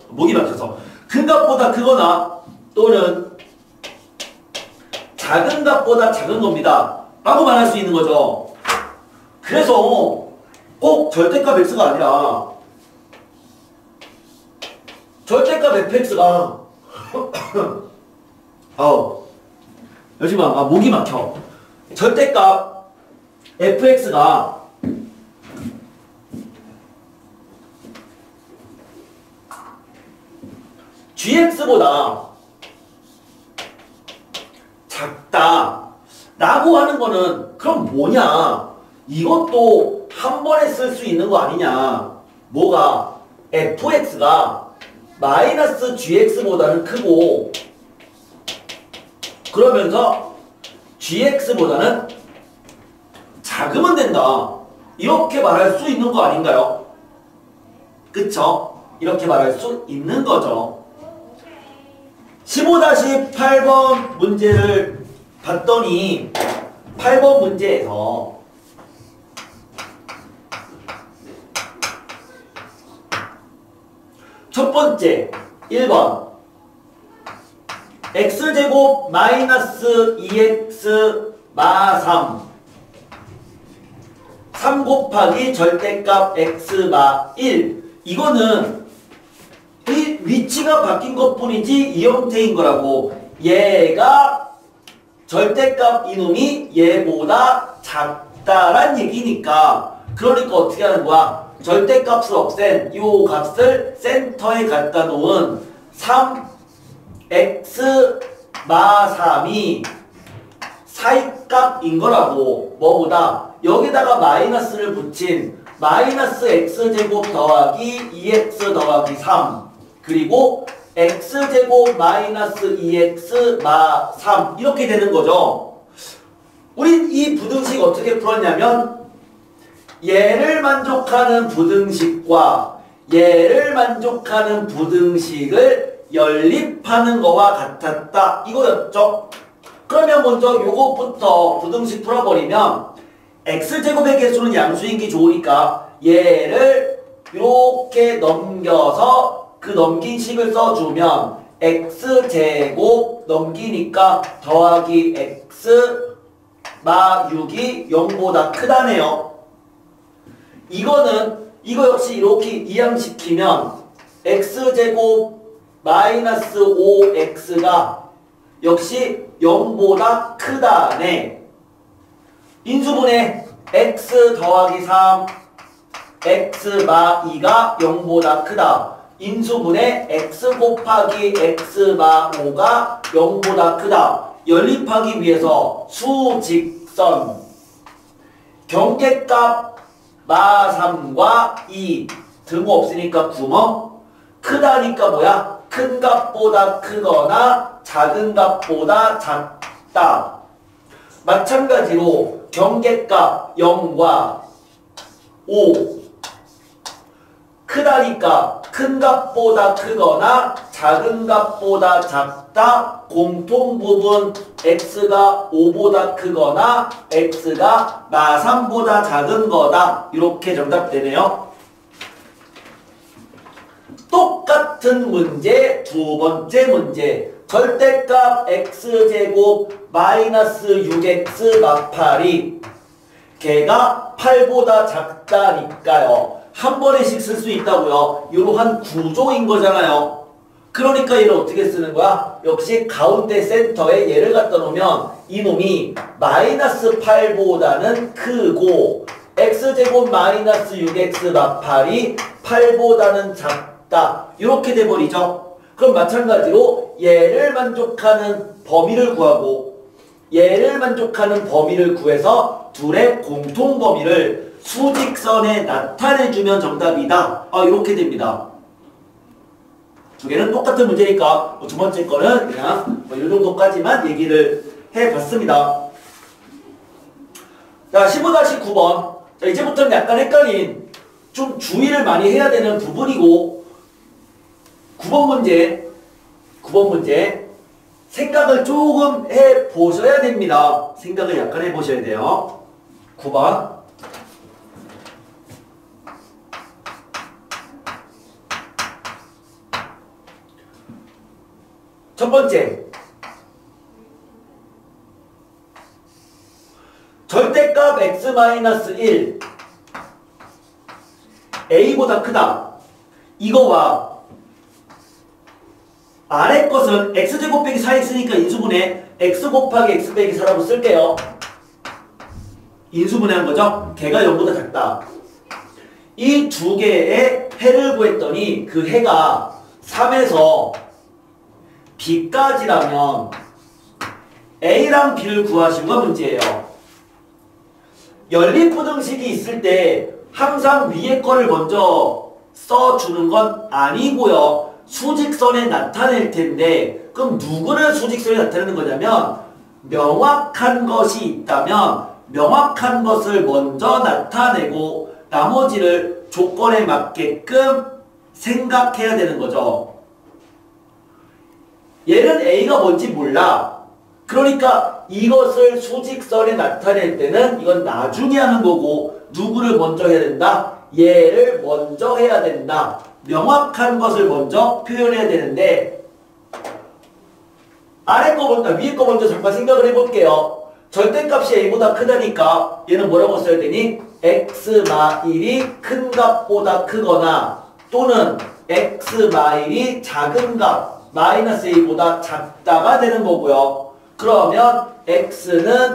목이 막혀서 큰 값보다 크거나 또는 작은 값보다 작은 겁니다. 라고 말할 수 있는 거죠. 그래서 꼭 절대값 x가 아니라 절대값 fx가 잠시만 목이 막혀. 절대값 fx가 gx보다 작다 라고 하는 거는 그럼 뭐냐? 이것도 한 번에 쓸 수 있는 거 아니냐? 뭐가? fx가 마이너스 gx보다는 크고 그러면서 gx보다는 작으면 된다. 이렇게 말할 수 있는 거 아닌가요? 그쵸? 이렇게 말할 수 있는 거죠. 15-8번 문제를 봤더니 8번 문제에서 첫 번째 1번 x제곱 마이너스 2x 마 3 곱하기 절대값 x 마 1 이거는 이 위치가 바뀐 것 뿐이지 이 형태인 거라고. 얘가 절대값 이놈이 얘보다 작다란 얘기니까, 그러니까 어떻게 하는 거야? 절대값을 없앤 이 값을 센터에 갖다 놓은 3x 마 3이 사이값인 거라고. 뭐보다 여기다가 마이너스를 붙인 마이너스 x제곱 더하기 2x 더하기 3 그리고 x제곱 마이너스 2x 마 3 이렇게 되는 거죠. 우린 이 부등식 어떻게 풀었냐면 얘를 만족하는 부등식과 얘를 만족하는 부등식을 연립하는 거와 같았다 이거였죠. 그러면 먼저 요것부터 부등식 풀어버리면 x제곱의 개수는 양수인 게 좋으니까 얘를 이렇게 넘겨서 그 넘긴 식을 써주면 x제곱 넘기니까 더하기 x 마 6이 0보다 크다네요. 이거 역시 이렇게 이항시키면 x제곱 마이너스 5x가 역시 0보다 크다네. 인수분해 x 더하기 3 x 마 2가 0보다 크다. 인수분해 x 곱하기 x 마 5가 0보다 크다. 연립하기 위해서 수직선 경계값 마 3과 2 등호 없으니까 구멍 크다니까 뭐야? 큰 값보다 크거나 작은 값보다 작다. 마찬가지로 경계값 0과 5 크다니까 큰 값보다 크거나 작은 값보다 작다. 공통부분 x가 5보다 크거나 x가 마 3보다 작은 거다. 이렇게 정답되네요. 똑같은 문제 두 번째 문제. 절대값 x제곱 마이너스 6x 마 8이 걔가 8보다 작다니까요. 한 번에씩 쓸 수 있다고요. 이러한 구조인 거잖아요. 그러니까 얘를 어떻게 쓰는 거야? 역시 가운데 센터에 얘를 갖다 놓으면 이놈이 마이너스 8보다는 크고 x제곱 마이너스 6x 마 8이 8보다는 작다. 이렇게 돼버리죠. 그럼 마찬가지로 얘를 만족하는 범위를 구하고 얘를 만족하는 범위를 구해서 둘의 공통 범위를 수직선에 나타내주면 정답이다. 이렇게 됩니다. 두 개는 똑같은 문제니까 두 번째 거는 그냥 이 정도까지만 얘기를 해봤습니다. 자, 15-9번. 자, 이제부터는 약간 헷갈린 좀 주의를 많이 해야 되는 부분이고 9번 문제 생각을 조금 해보셔야 됩니다. 생각을 약간 해보셔야 돼요. 9번 첫 번째 절대값 x-1 a보다 크다. 이거와 아래 것은 x제곱 빼기 4x니까 인수분해 x 곱하기 x 빼기 4라고 쓸게요. 인수분해한 거죠. 걔가 0보다 작다. 이 두 개의 해를 구했더니 그 해가 3에서 b까지라면 a랑 b를 구하시는 문제예요. 연립부등식이 있을 때 항상 위에 거를 먼저 써주는 건 아니고요. 수직선에 나타낼 텐데 그럼 누구를 수직선에 나타내는 거냐면 명확한 것이 있다면 명확한 것을 먼저 나타내고 나머지를 조건에 맞게끔 생각해야 되는 거죠. 얘는 A가 뭔지 몰라. 그러니까 이것을 수직선에 나타낼 때는 이건 나중에 하는 거고 누구를 먼저 해야 된다? 얘를 먼저 해야 된다. 명확한 것을 먼저 표현해야 되는데 아래 거보다 위에 거 먼저 잠깐 생각을 해볼게요. 절대값이 a보다 크다니까 얘는 뭐라고 써야 되니? x 마 1이 큰 값보다 크거나 또는 x 마일이 작은 값 마이너스 a보다 작다가 되는 거고요. 그러면 x는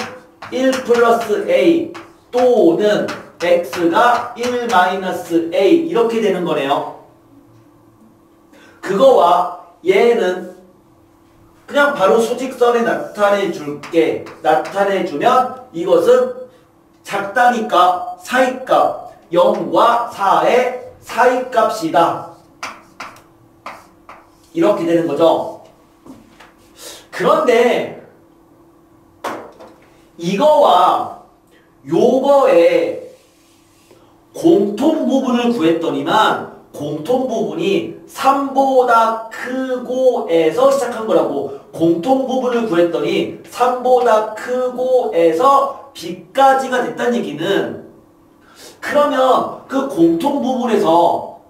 1 플러스 a 또는 x가 1 마이너스 a 이렇게 되는 거네요. 그거와 얘는 그냥 바로 수직선에 나타내줄게. 나타내주면 이것은 작다니까 사이값 0과 4의 사이값이다. 이렇게 되는 거죠. 그런데 이거와 요거의 공통 부분을 구했더니만 공통 부분이 3보다 크고에서 시작한 거라고. 공통 부분을 구했더니 3보다 크고에서 b까지가 됐다는 얘기는, 그러면 그 공통 부분에서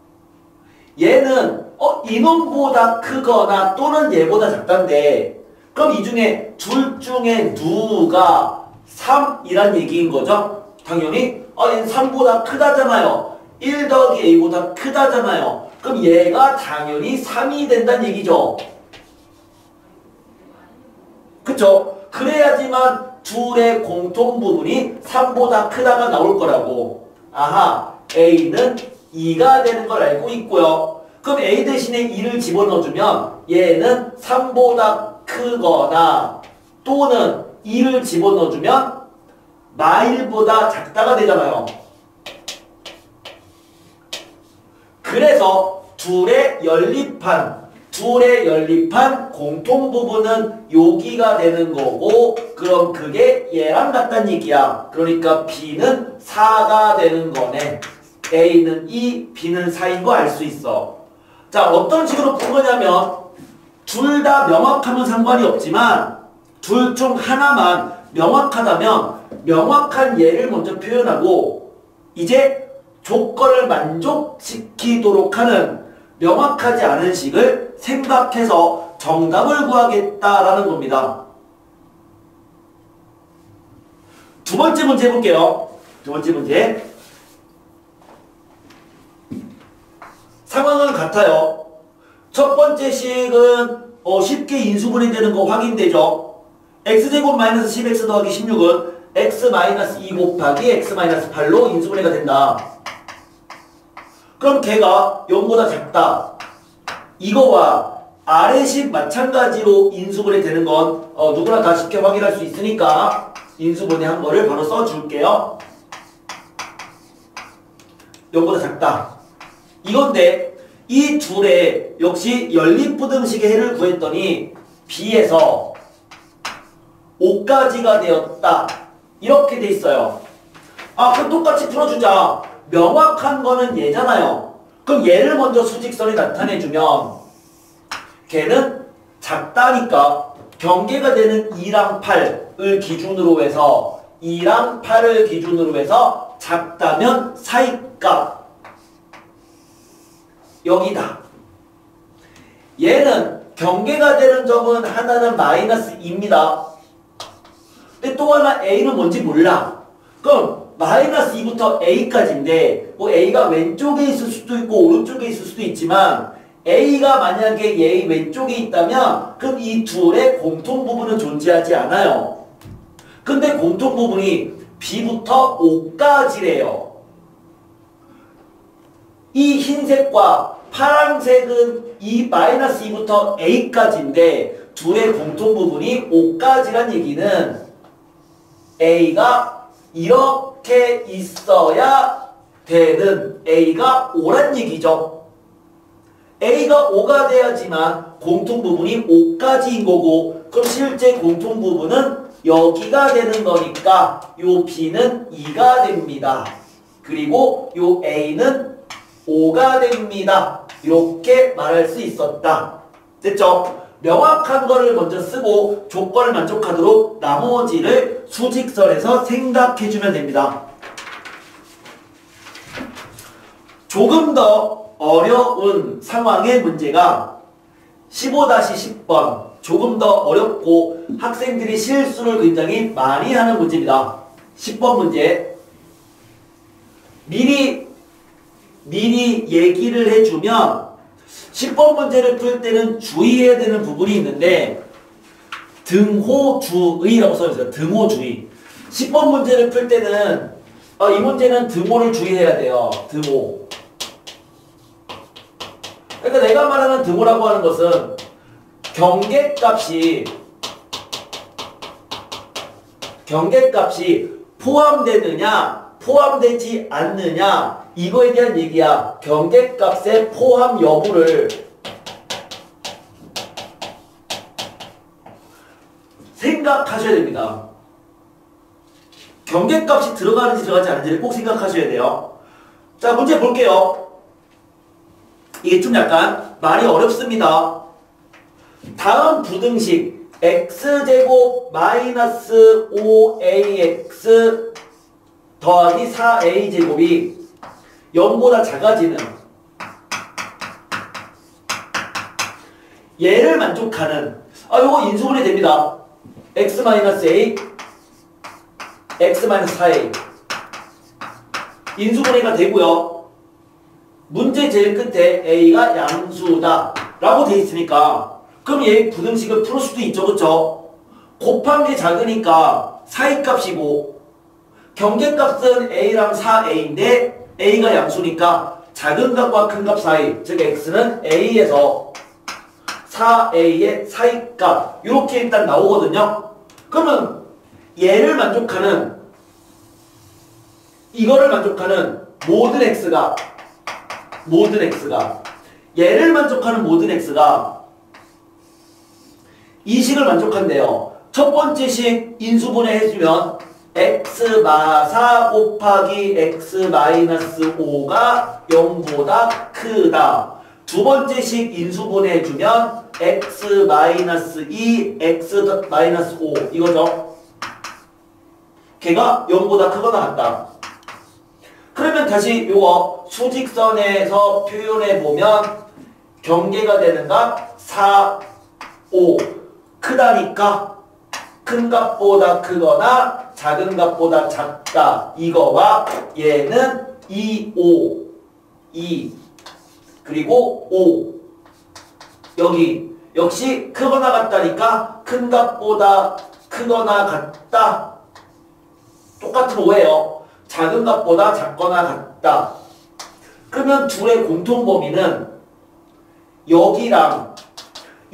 얘는 이놈보다 크거나 또는 얘보다 작다인데, 그럼 이 중에 둘 중에 누가 3이란 얘기인 거죠? 당연히 얘는 3보다 크다잖아요. 1 더하기 a보다 크다잖아요. 그럼 얘가 당연히 3이 된다는 얘기죠. 그쵸? 그래야지만 둘의 공통 부분이 3보다 크다가 나올 거라고. 아하, a는 2가 되는 걸 알고 있고요. 그럼 a 대신에 2를 집어넣어주면 얘는 3보다 크거나 또는 2를 집어넣어주면 마일보다 작다가 되잖아요. 그래서 둘의 연립한 공통 부분은 여기가 되는 거고, 그럼 그게 얘랑 같다는 얘기야. 그러니까 b는 4가 되는 거네. a는 2, b는 4인 거 알 수 있어. 자, 어떤 식으로 푼 거냐면 둘 다 명확하면 상관이 없지만 둘 중 하나만 명확하다면 명확한 예를 먼저 표현하고 이제 조건을 만족시키도록 하는 명확하지 않은 식을 생각해서 정답을 구하겠다라는 겁니다. 두 번째 문제 해볼게요. 두 번째 문제. 상황은 같아요. 첫 번째 식은 쉽게 인수분해 되는 거 확인되죠. x제곱 마이너스 10x 더하기 16은 x 마이너스 2 곱하기 x 마이너스 8로 인수분해가 된다. 그럼 걔가 0보다 작다. 이거와 아래식 마찬가지로 인수분해 되는 건 누구나 다 쉽게 확인할 수 있으니까 인수분해 한 거를 바로 써줄게요. 0보다 작다. 이건데 이 둘의 역시 연립부등식의 해를 구했더니 b에서 5까지가 되었다. 이렇게 돼 있어요. 그럼 똑같이 풀어주자. 명확한 거는 얘잖아요. 그럼 얘를 먼저 수직선에 나타내주면 걔는 작다니까 경계가 되는 2랑 8을 기준으로 해서 2랑 8을 기준으로 해서 작다면 사이값 여기다. 얘는 경계가 되는 점은 하나는 마이너스 2입니다. 근데 또 하나 a는 뭔지 몰라. 그럼 마이너스 2부터 a까지인데 뭐 a가 왼쪽에 있을 수도 있고 오른쪽에 있을 수도 있지만 a가 만약에 얘 왼쪽에 있다면 그럼 이 둘의 공통 부분은 존재하지 않아요. 근데 공통 부분이 b부터 5까지래요. 이 흰색과 파란색은 이 마이너스 2부터 a까지인데 둘의 공통 부분이 5까지란 얘기는 a가 이렇게 있어야 되는 a가 5란 얘기죠. a가 5가 돼야지만 공통 부분이 5까지인 거고, 그럼 실제 공통 부분은 여기가 되는 거니까 요 b는 2가 됩니다. 그리고 요 a는 5가 됩니다. 이렇게 말할 수 있었다. 됐죠? 명확한 거를 먼저 쓰고 조건을 만족하도록 나머지를 수직선에서 생각해주면 됩니다. 조금 더 어려운 상황의 문제가 15-10번, 조금 더 어렵고 학생들이 실수를 굉장히 많이 하는 문제입니다. 10번 문제. 미리 얘기를 해주면 10번 문제를 풀 때는 주의해야 되는 부분이 있는데 등호주의라고 써있어요. 등호주의. 10번 문제를 풀 때는 이 문제는 등호를 주의해야 돼요. 등호. 그러니까 내가 말하는 등호라고 하는 것은 경계값이 포함되느냐 포함되지 않느냐 이거에 대한 얘기야. 경계값의 포함 여부를 생각하셔야 됩니다. 경계값이 들어가는지 들어가지 않는지를 꼭 생각하셔야 돼요. 자, 문제 볼게요. 이게 좀 약간 말이 어렵습니다. 다음 부등식 x제곱 마이너스 5ax 더하기 4a제곱이 0보다 작아지는 얘를 만족하는 요거 인수분해 됩니다. x 마이너스 a x 마이너스 4a 인수분해가 되고요. 문제 제일 끝에 a가 양수다 라고 돼 있으니까 그럼 얘 부등식을 풀을 수도 있죠. 그쵸? 곱한 게 작으니까 사이값이고 경계값은 a랑 4a인데 a가 양수니까 작은 값과 큰 값 사이 즉 x는 a에서 4a의 사이값 이렇게 일단 나오거든요. 그러면 얘를 만족하는 이거를 만족하는 모든 x가 얘를 만족하는 모든 x가 이 식을 만족한대요. 첫 번째 식 인수분해 해주면 x 마4 곱하기 x 마이너스 5가 0보다 크다. 두 번째 식 인수분해 해주면 x 마이너스 2 x 마이너스 5 이거죠. 걔가 0보다 크거나 같다. 그러면 다시 요거 수직선에서 표현해 보면 경계가 되는 값 4, 5 크다니까 큰 값보다 크거나 작은 값보다 작다. 이거와 얘는 2, 5, 2 그리고 5 여기 역시 크거나 같다니까 큰 값보다 크거나 같다. 똑같은 5예요. 작은 값보다 작거나 같다. 그러면 둘의 공통 범위는 여기랑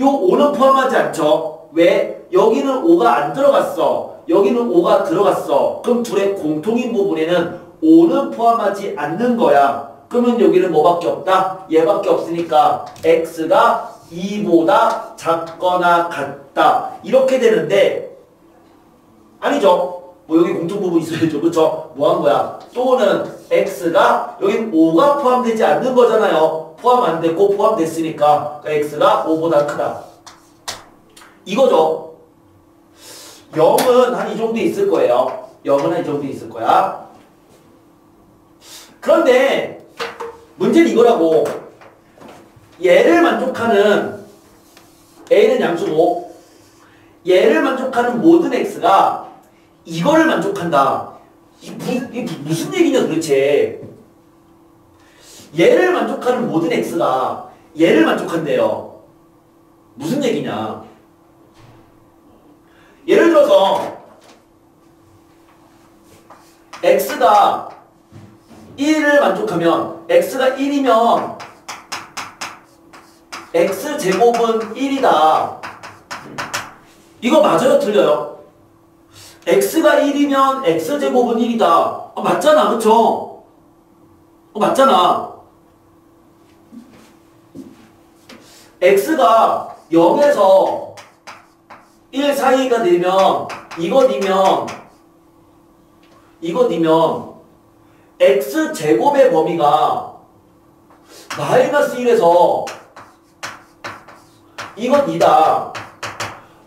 요 5는 포함하지 않죠. 왜? 여기는 5가 안 들어갔어. 여기는 5가 들어갔어. 그럼 둘의 공통인 부분에는 5는 포함하지 않는 거야. 그러면 여기는 뭐밖에 없다? 얘밖에 없으니까 x가 2보다 작거나 같다. 이렇게 되는데 아니죠. 뭐 여기 공통 부분 있어야죠. 그쵸? 뭐 한 거야? 또는 x가 여긴 5가 포함되지 않는 거잖아요. 포함 안 됐고 포함됐으니까 x가 5보다 크다. 이거죠. 0은 한 이 정도 있을 거예요. 0은 한 이 정도 있을 거야. 그런데 문제는 이거라고. 얘를 만족하는 a는 양수고 얘를 만족하는 모든 x가 이거를 만족한다. 이게 무슨 얘기냐 도대체. 얘를 만족하는 모든 x가 얘를 만족한대요. 무슨 얘기냐. 예를 들어서 x가 1을 만족하면 x가 1이면 x제곱은 1이다. 이거 맞아요? 틀려요? x가 1이면 x제곱은 1이다. 맞잖아. 그쵸? 맞잖아. x가 0에서 1 사이가 되면 이거 니면 x제곱의 범위가 마이너스 1에서 이건 2다.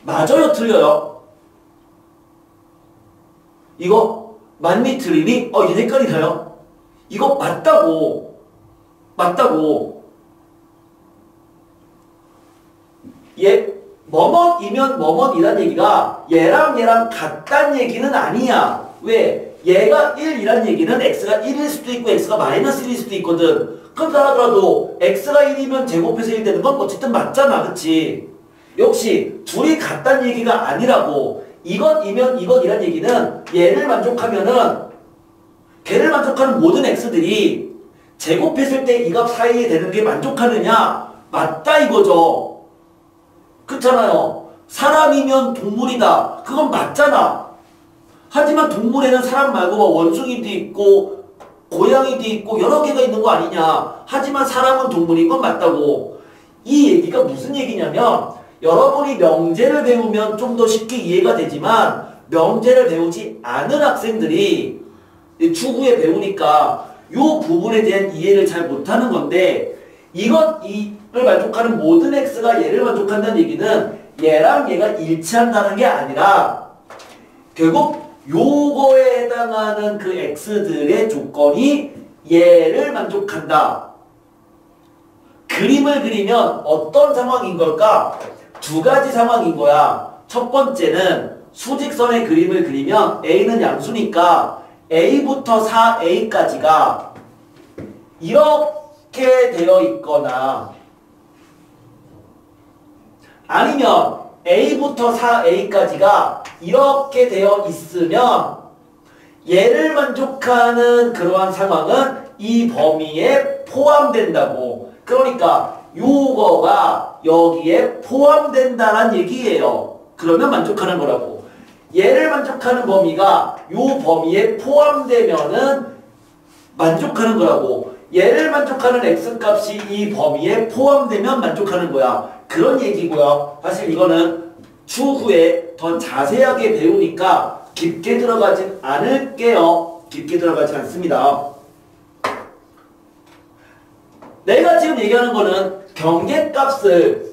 맞아요? 틀려요? 이거 맞니? 틀리니? 이제 헷갈리나요? 이거 맞다고. 얘 뭐뭇이면 뭐뭇이란 얘기가 얘랑 같단 얘기는 아니야. 왜? 얘가 1이란 얘기는 x가 1일 수도 있고 x가 마이너스 1일 수도 있거든. 그렇다 하더라도 x가 1이면 제곱해서 1 되는 건 어쨌든 맞잖아. 그치? 역시 둘이 같다는 얘기가 아니라고. 이것이면 이것이란 얘기는 얘를 만족하면은 걔를 만족하는 모든 x들이 제곱했을 때 이 값 사이에 되는 게 만족하느냐? 맞다 이거죠. 그렇잖아요. 사람이면 동물이다. 그건 맞잖아. 하지만 동물에는 사람 말고 뭐 원숭이도 있고 고양이도 있고 여러 개가 있는 거 아니냐. 하지만 사람은 동물인 건 맞다고. 이 얘기가 무슨 얘기냐면 여러분이 명제를 배우면 좀 더 쉽게 이해가 되지만 명제를 배우지 않은 학생들이 추후에 배우니까 이 부분에 대한 이해를 잘 못하는 건데 이를 만족하는 모든 x가 얘를 만족한다는 얘기는 얘랑 얘가 일치한다는 게 아니라 결국 요거에 해당하는 그 x들의 조건이 얘를 만족한다. 그림을 그리면 어떤 상황인 걸까? 두 가지 상황인 거야. 첫 번째는 수직선의 그림을 그리면 a는 양수니까 a부터 4a까지가 이렇게 되어 있거나 아니면 a부터 4a까지가 이렇게 되어 있으면 얘를 만족하는 그러한 상황은 이 범위에 포함된다고. 그러니까 요거가 여기에 포함된다는 얘기예요. 그러면 만족하는 거라고. 얘를 만족하는 범위가 요 범위에 포함되면은 만족하는 거라고. 얘를 만족하는 x값이 이 범위에 포함되면 만족하는 거야. 그런 얘기고요. 사실 이거는 추후에 더 자세하게 배우니까 깊게 들어가진 않을게요. 깊게 들어가진 않습니다. 내가 지금 얘기하는 거는 경계값을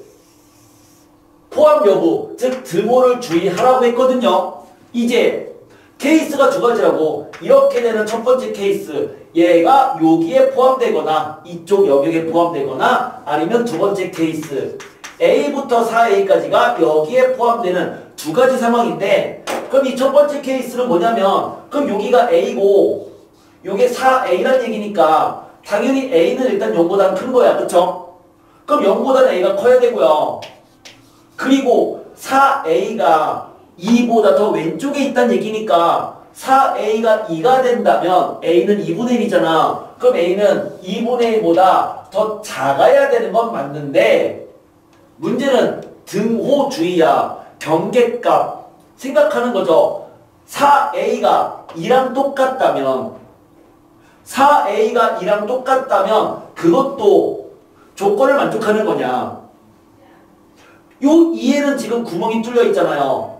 포함 여부, 즉 드모를 주의하라고 했거든요. 이제 케이스가 두 가지라고. 이렇게 되는 첫 번째 케이스, 얘가 여기에 포함되거나 이쪽 영역에 포함되거나 아니면 두 번째 케이스 a부터 4a까지가 여기에 포함되는 두 가지 상황인데, 그럼 이 첫 번째 케이스는 뭐냐면 그럼 여기가 a고 요게 4a란 얘기니까 당연히 a는 일단 0보다는 큰 거야. 그쵸? 그럼 0보다는 a가 커야 되고요. 그리고 4a가 2보다 더 왼쪽에 있다는 얘기니까 4a가 2가 된다면 a는 2분의 1이잖아. 그럼 a는 2분의 1보다 더 작아야 되는 건 맞는데 문제는 등호주의야. 경계값 생각하는 거죠. 4a가 2랑 똑같다면 4a가 2랑 똑같다면 그것도 조건을 만족하는 거냐. 요 2에는 지금 구멍이 뚫려 있잖아요.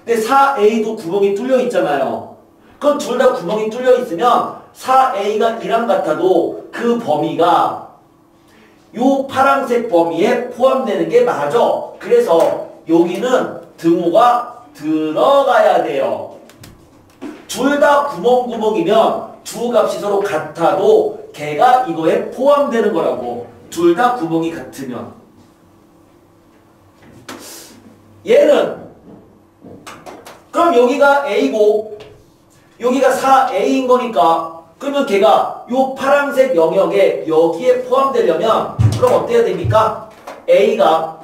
근데 4a도 구멍이 뚫려 있잖아요. 그럼 둘 다 구멍이 뚫려 있으면 4a가 2랑 같아도 그 범위가 요 파란색 범위에 포함되는 게 맞아. 그래서 여기는 등호가 들어가야 돼요. 둘 다 구멍이면 두 값이 서로 같아도 걔가 이거에 포함되는 거라고. 둘 다 구멍이 같으면. 얘는 그럼 여기가 a고 여기가 4a인 거니까 그러면 걔가 요 파란색 영역에 여기에 포함되려면 그럼 어때야 됩니까? A가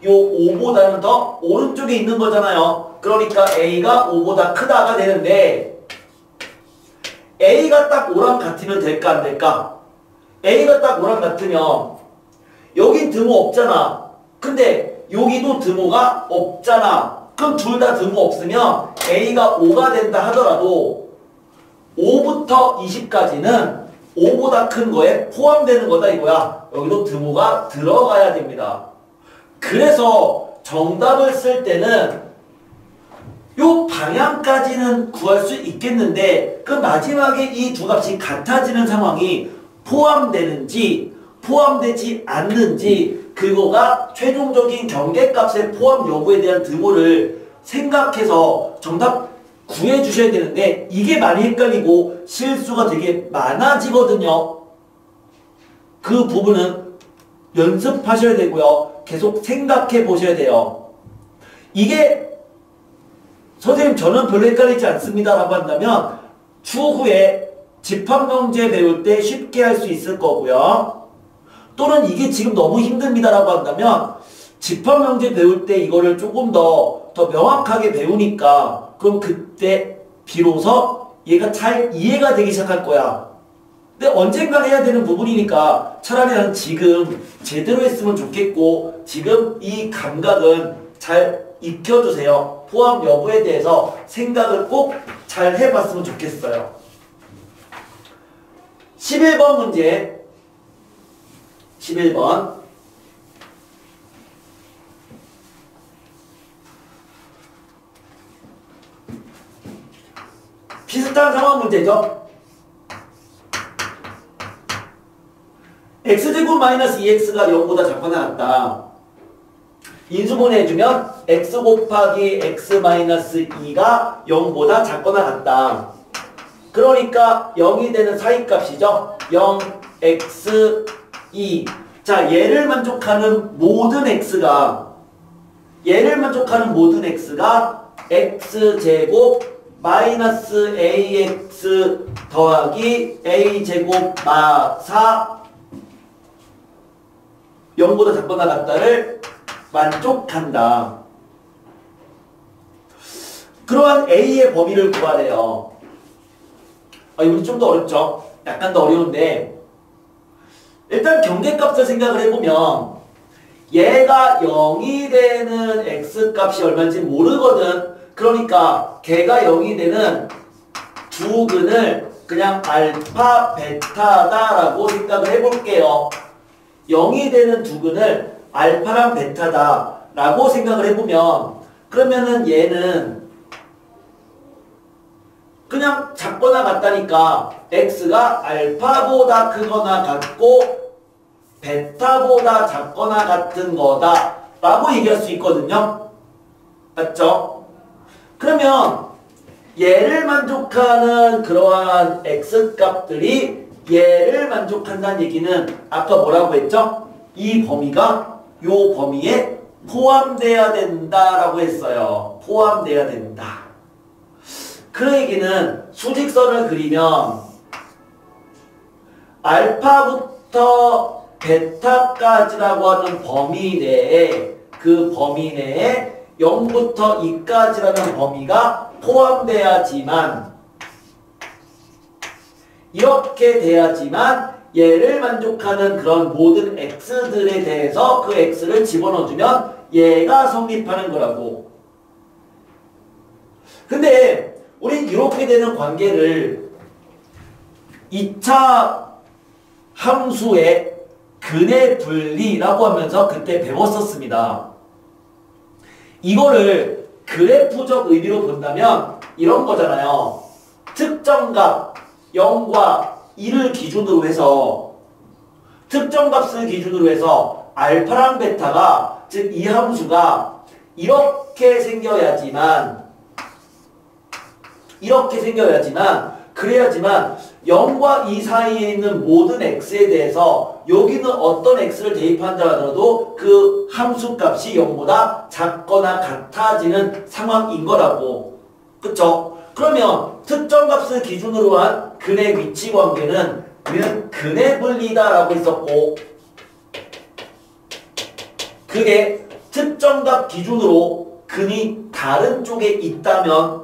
요 5보다는 더 오른쪽에 있는 거잖아요. 그러니까 A가 5보다 크다가 되는데 A가 딱 5랑 같으면 될까 안 될까? A가 딱 5랑 같으면 여긴 등호 없잖아. 근데 여기도 등호가 없잖아. 그럼 둘 다 등호 없으면 A가 5가 된다 하더라도 5부터 20까지는 5보다 큰 거에 포함되는 거다 이거야. 여기도 등호가 들어가야 됩니다. 그래서 정답을 쓸 때는 요 방향까지는 구할 수 있겠는데 그 마지막에 이 두 값이 같아지는 상황이 포함되는지 포함되지 않는지 그거가 최종적인 경계값의 포함 여부에 대한 등호를 생각해서 정답 구해주셔야 되는데 이게 많이 헷갈리고 실수가 되게 많아지거든요. 그 부분은 연습하셔야 되고요. 계속 생각해 보셔야 돼요. 이게 선생님 저는 별로 헷갈리지 않습니다 라고 한다면 추후에 집합명제 배울 때 쉽게 할 수 있을 거고요. 또는 이게 지금 너무 힘듭니다라고 한다면 집합명제 배울 때 이거를 조금 더 명확하게 배우니까 그럼 그때 비로소 얘가 잘 이해가 되기 시작할 거야. 근데 언젠간 해야 되는 부분이니까 차라리 나는 지금 제대로 했으면 좋겠고 지금 이 감각은 잘 익혀주세요. 포함 여부에 대해서 생각을 꼭 잘 해봤으면 좋겠어요. 11번 문제 11번 비슷한 상황 문제죠. x제곱 마이너스 2x가 0보다 작거나 같다. 인수분해 해주면 x 곱하기 x 마이너스 2가 0보다 작거나 같다. 그러니까 0이 되는 사이값이죠. 0, x, 2. 자, 얘를 만족하는 모든 x가 x제곱 마이너스 ax 더하기 a제곱 마4 0보다 작거나 같다를 만족한다. 그러한 a의 범위를 구하래요. 이거 좀 더 어렵죠? 약간 더 어려운데 일단 경계값을 생각을 해보면 얘가 0이 되는 x값이 얼마인지 모르거든. 그러니까 걔가 0이 되는 두 근을 그냥 알파, 베타다라고 생각을 해볼게요. 0이 되는 두 근을 알파랑 베타다라고 생각을 해보면 그러면은 얘는 그냥 작거나 같다니까 x가 알파보다 크거나 같고 베타보다 작거나 같은 거다 라고 얘기할 수 있거든요. 맞죠? 그러면 얘를 만족하는 그러한 x값들이 얘를 만족한다는 얘기는 아까 뭐라고 했죠? 이 범위가 요 범위에 포함돼야 된다라고 했어요. 포함돼야 된다. 그 얘기는 수직선을 그리면 알파부터 베타까지라고 하는 범위 내에 그 범위 내에 0부터 2까지라는 범위가 포함돼야지만 이렇게 돼야지만 얘를 만족하는 그런 모든 x들에 대해서 그 x를 집어넣어주면 얘가 성립하는 거라고. 근데 우린 이렇게 되는 관계를 2차 함수의 근의 분리라고 하면서 그때 배웠었습니다. 이거를 그래프적 의미로 본다면 이런 거잖아요. 특정 값 0과 2를 기준으로 해서 특정 값을 기준으로 해서 알파랑 베타가 즉 이 함수가 이렇게 생겨야지만 그래야지만 0과 2 사이에 있는 모든 x에 대해서 여기는 어떤 x를 대입한다 하더라도 그 함수값이 0보다 작거나 같아지는 상황인 거라고. 그쵸? 그러면 특정 값을 기준으로 한 근의 위치 관계는 우리는 근의 분리다라고 했었고 그게 특정 값 기준으로 근이 다른 쪽에 있다면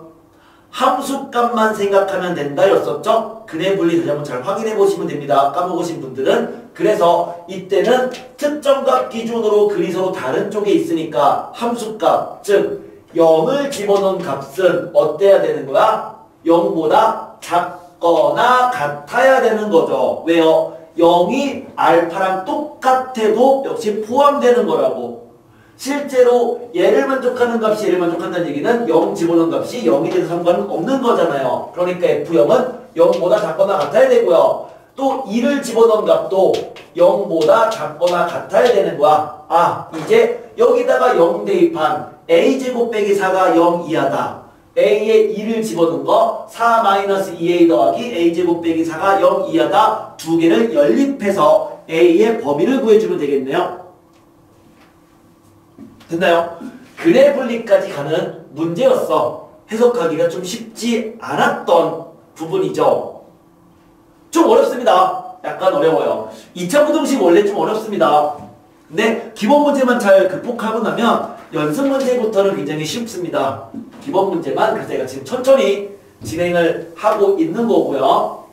함수값만 생각하면 된다 였었죠? 근의 분리 다시 한번 잘 확인해 보시면 됩니다. 까먹으신 분들은. 그래서 이때는 특정 값 기준으로 근이 서로 다른 쪽에 있으니까 함수값 즉 0을 집어넣은 값은 어때야 되는 거야? 0보다 작거나 같아야 되는 거죠. 왜요? 0이 알파랑 똑같아도 역시 포함되는 거라고. 실제로 얘를 만족하는 값이 얘를 만족한다는 얘기는 0 집어넣은 값이 0이 돼서 상관은 없는 거잖아요. 그러니까 F0은 0보다 작거나 같아야 되고요. 또 2를 집어넣은 값도 0보다 작거나 같아야 되는 거야. 이제 여기다가 0 대입한 a제곱 빼기 4가 0 이하다. a에 2를 집어넣은 거 4-2a 더하기 a제곱 빼기 4가 0 이하다. 두 개를 연립해서 a의 범위를 구해주면 되겠네요. 됐나요? 근의 분리까지 가는 문제였어. 해석하기가 좀 쉽지 않았던 부분이죠. 좀 어렵습니다. 약간 어려워요. 2차 부등식 원래 좀 어렵습니다. 근데 기본 문제만 잘 극복하고 나면 연습 문제부터는 굉장히 쉽습니다. 기본 문제만 그래서 제가 지금 천천히 진행을 하고 있는 거고요.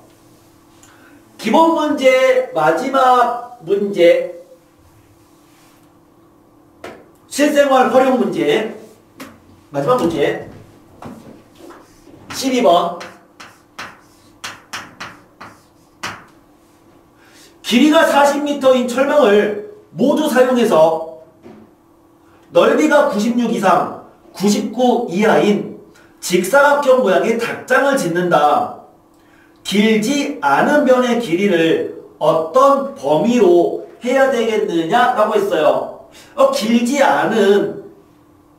기본 문제 마지막 문제 실생활 활용 문제 마지막 문제 12번 길이가 40m인 철망을 모두 사용해서 넓이가 96 이상 99 이하인 직사각형 모양의 닭장을 짓는다. 길지 않은 변의 길이를 어떤 범위로 해야 되겠느냐라고 했어요. 길지 않은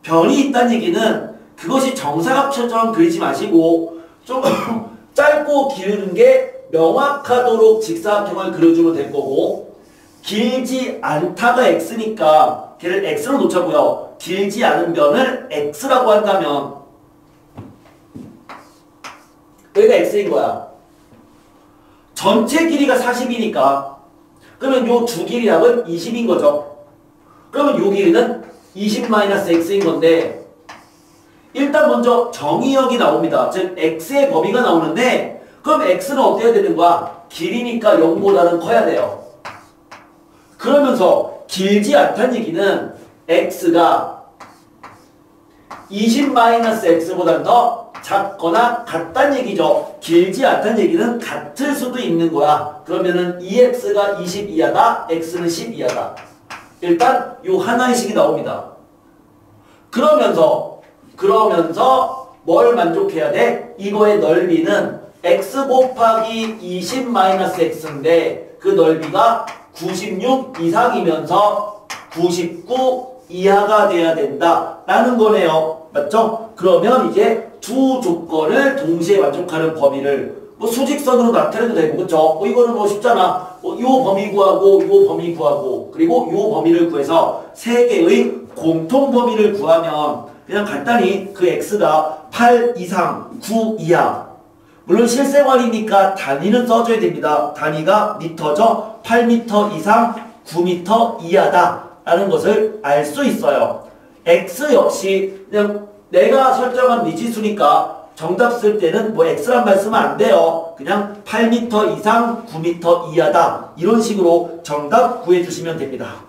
변이 있다는 얘기는 그것이 정사각형처럼 그리지 마시고 좀 짧고 기울은 게 명확하도록 직사각형을 그려주면 될 거고 길지 않다가 x니까 걔를 x로 놓자고요. 길지 않은 변을 x라고 한다면 여기가 x인 거야. 전체 길이가 40이니까 그러면 요 두 길이합은 20인 거죠. 그러면 요 길이는 20-x인 건데 일단 먼저 정의역이 나옵니다. 즉 x의 범위가 나오는데 그럼 x는 어떻게 해야 되는 거야? 길이니까 0보다는 커야 돼요. 그러면서 길지 않다는 얘기는 x가 20-x보다는 더 작거나 같다는 얘기죠. 길지 않다는 얘기는 같을 수도 있는 거야. 그러면은 2x가 20 이하다, x는 10 이하다. 일단 요 하나의 식이 나옵니다. 그러면서 뭘 만족해야 돼? 이거의 넓이는 x 곱하기 20-x인데 그 넓이가 96 이상이면서 99 이하가 돼야 된다 라는 거네요. 맞죠? 그러면 이제 두 조건을 동시에 만족하는 범위를 수직선으로 나타내도 되고 그쵸? 이거는 쉽잖아. 요 범위 구하고 요 범위 구하고 그리고 요 범위를 구해서 세 개의 공통 범위를 구하면 그냥 간단히 그 x가 8 이상 9 이하 물론 실생활이니까 단위는 써줘야 됩니다. 단위가 미터죠. 8m 이상 9m 이하다 라는 것을 알 수 있어요. x 역시 그냥 내가 설정한 미지수니까 정답 쓸 때는 x란 말 쓰면 안 돼요. 그냥 8m 이상 9m 이하다 이런 식으로 정답 구해주시면 됩니다.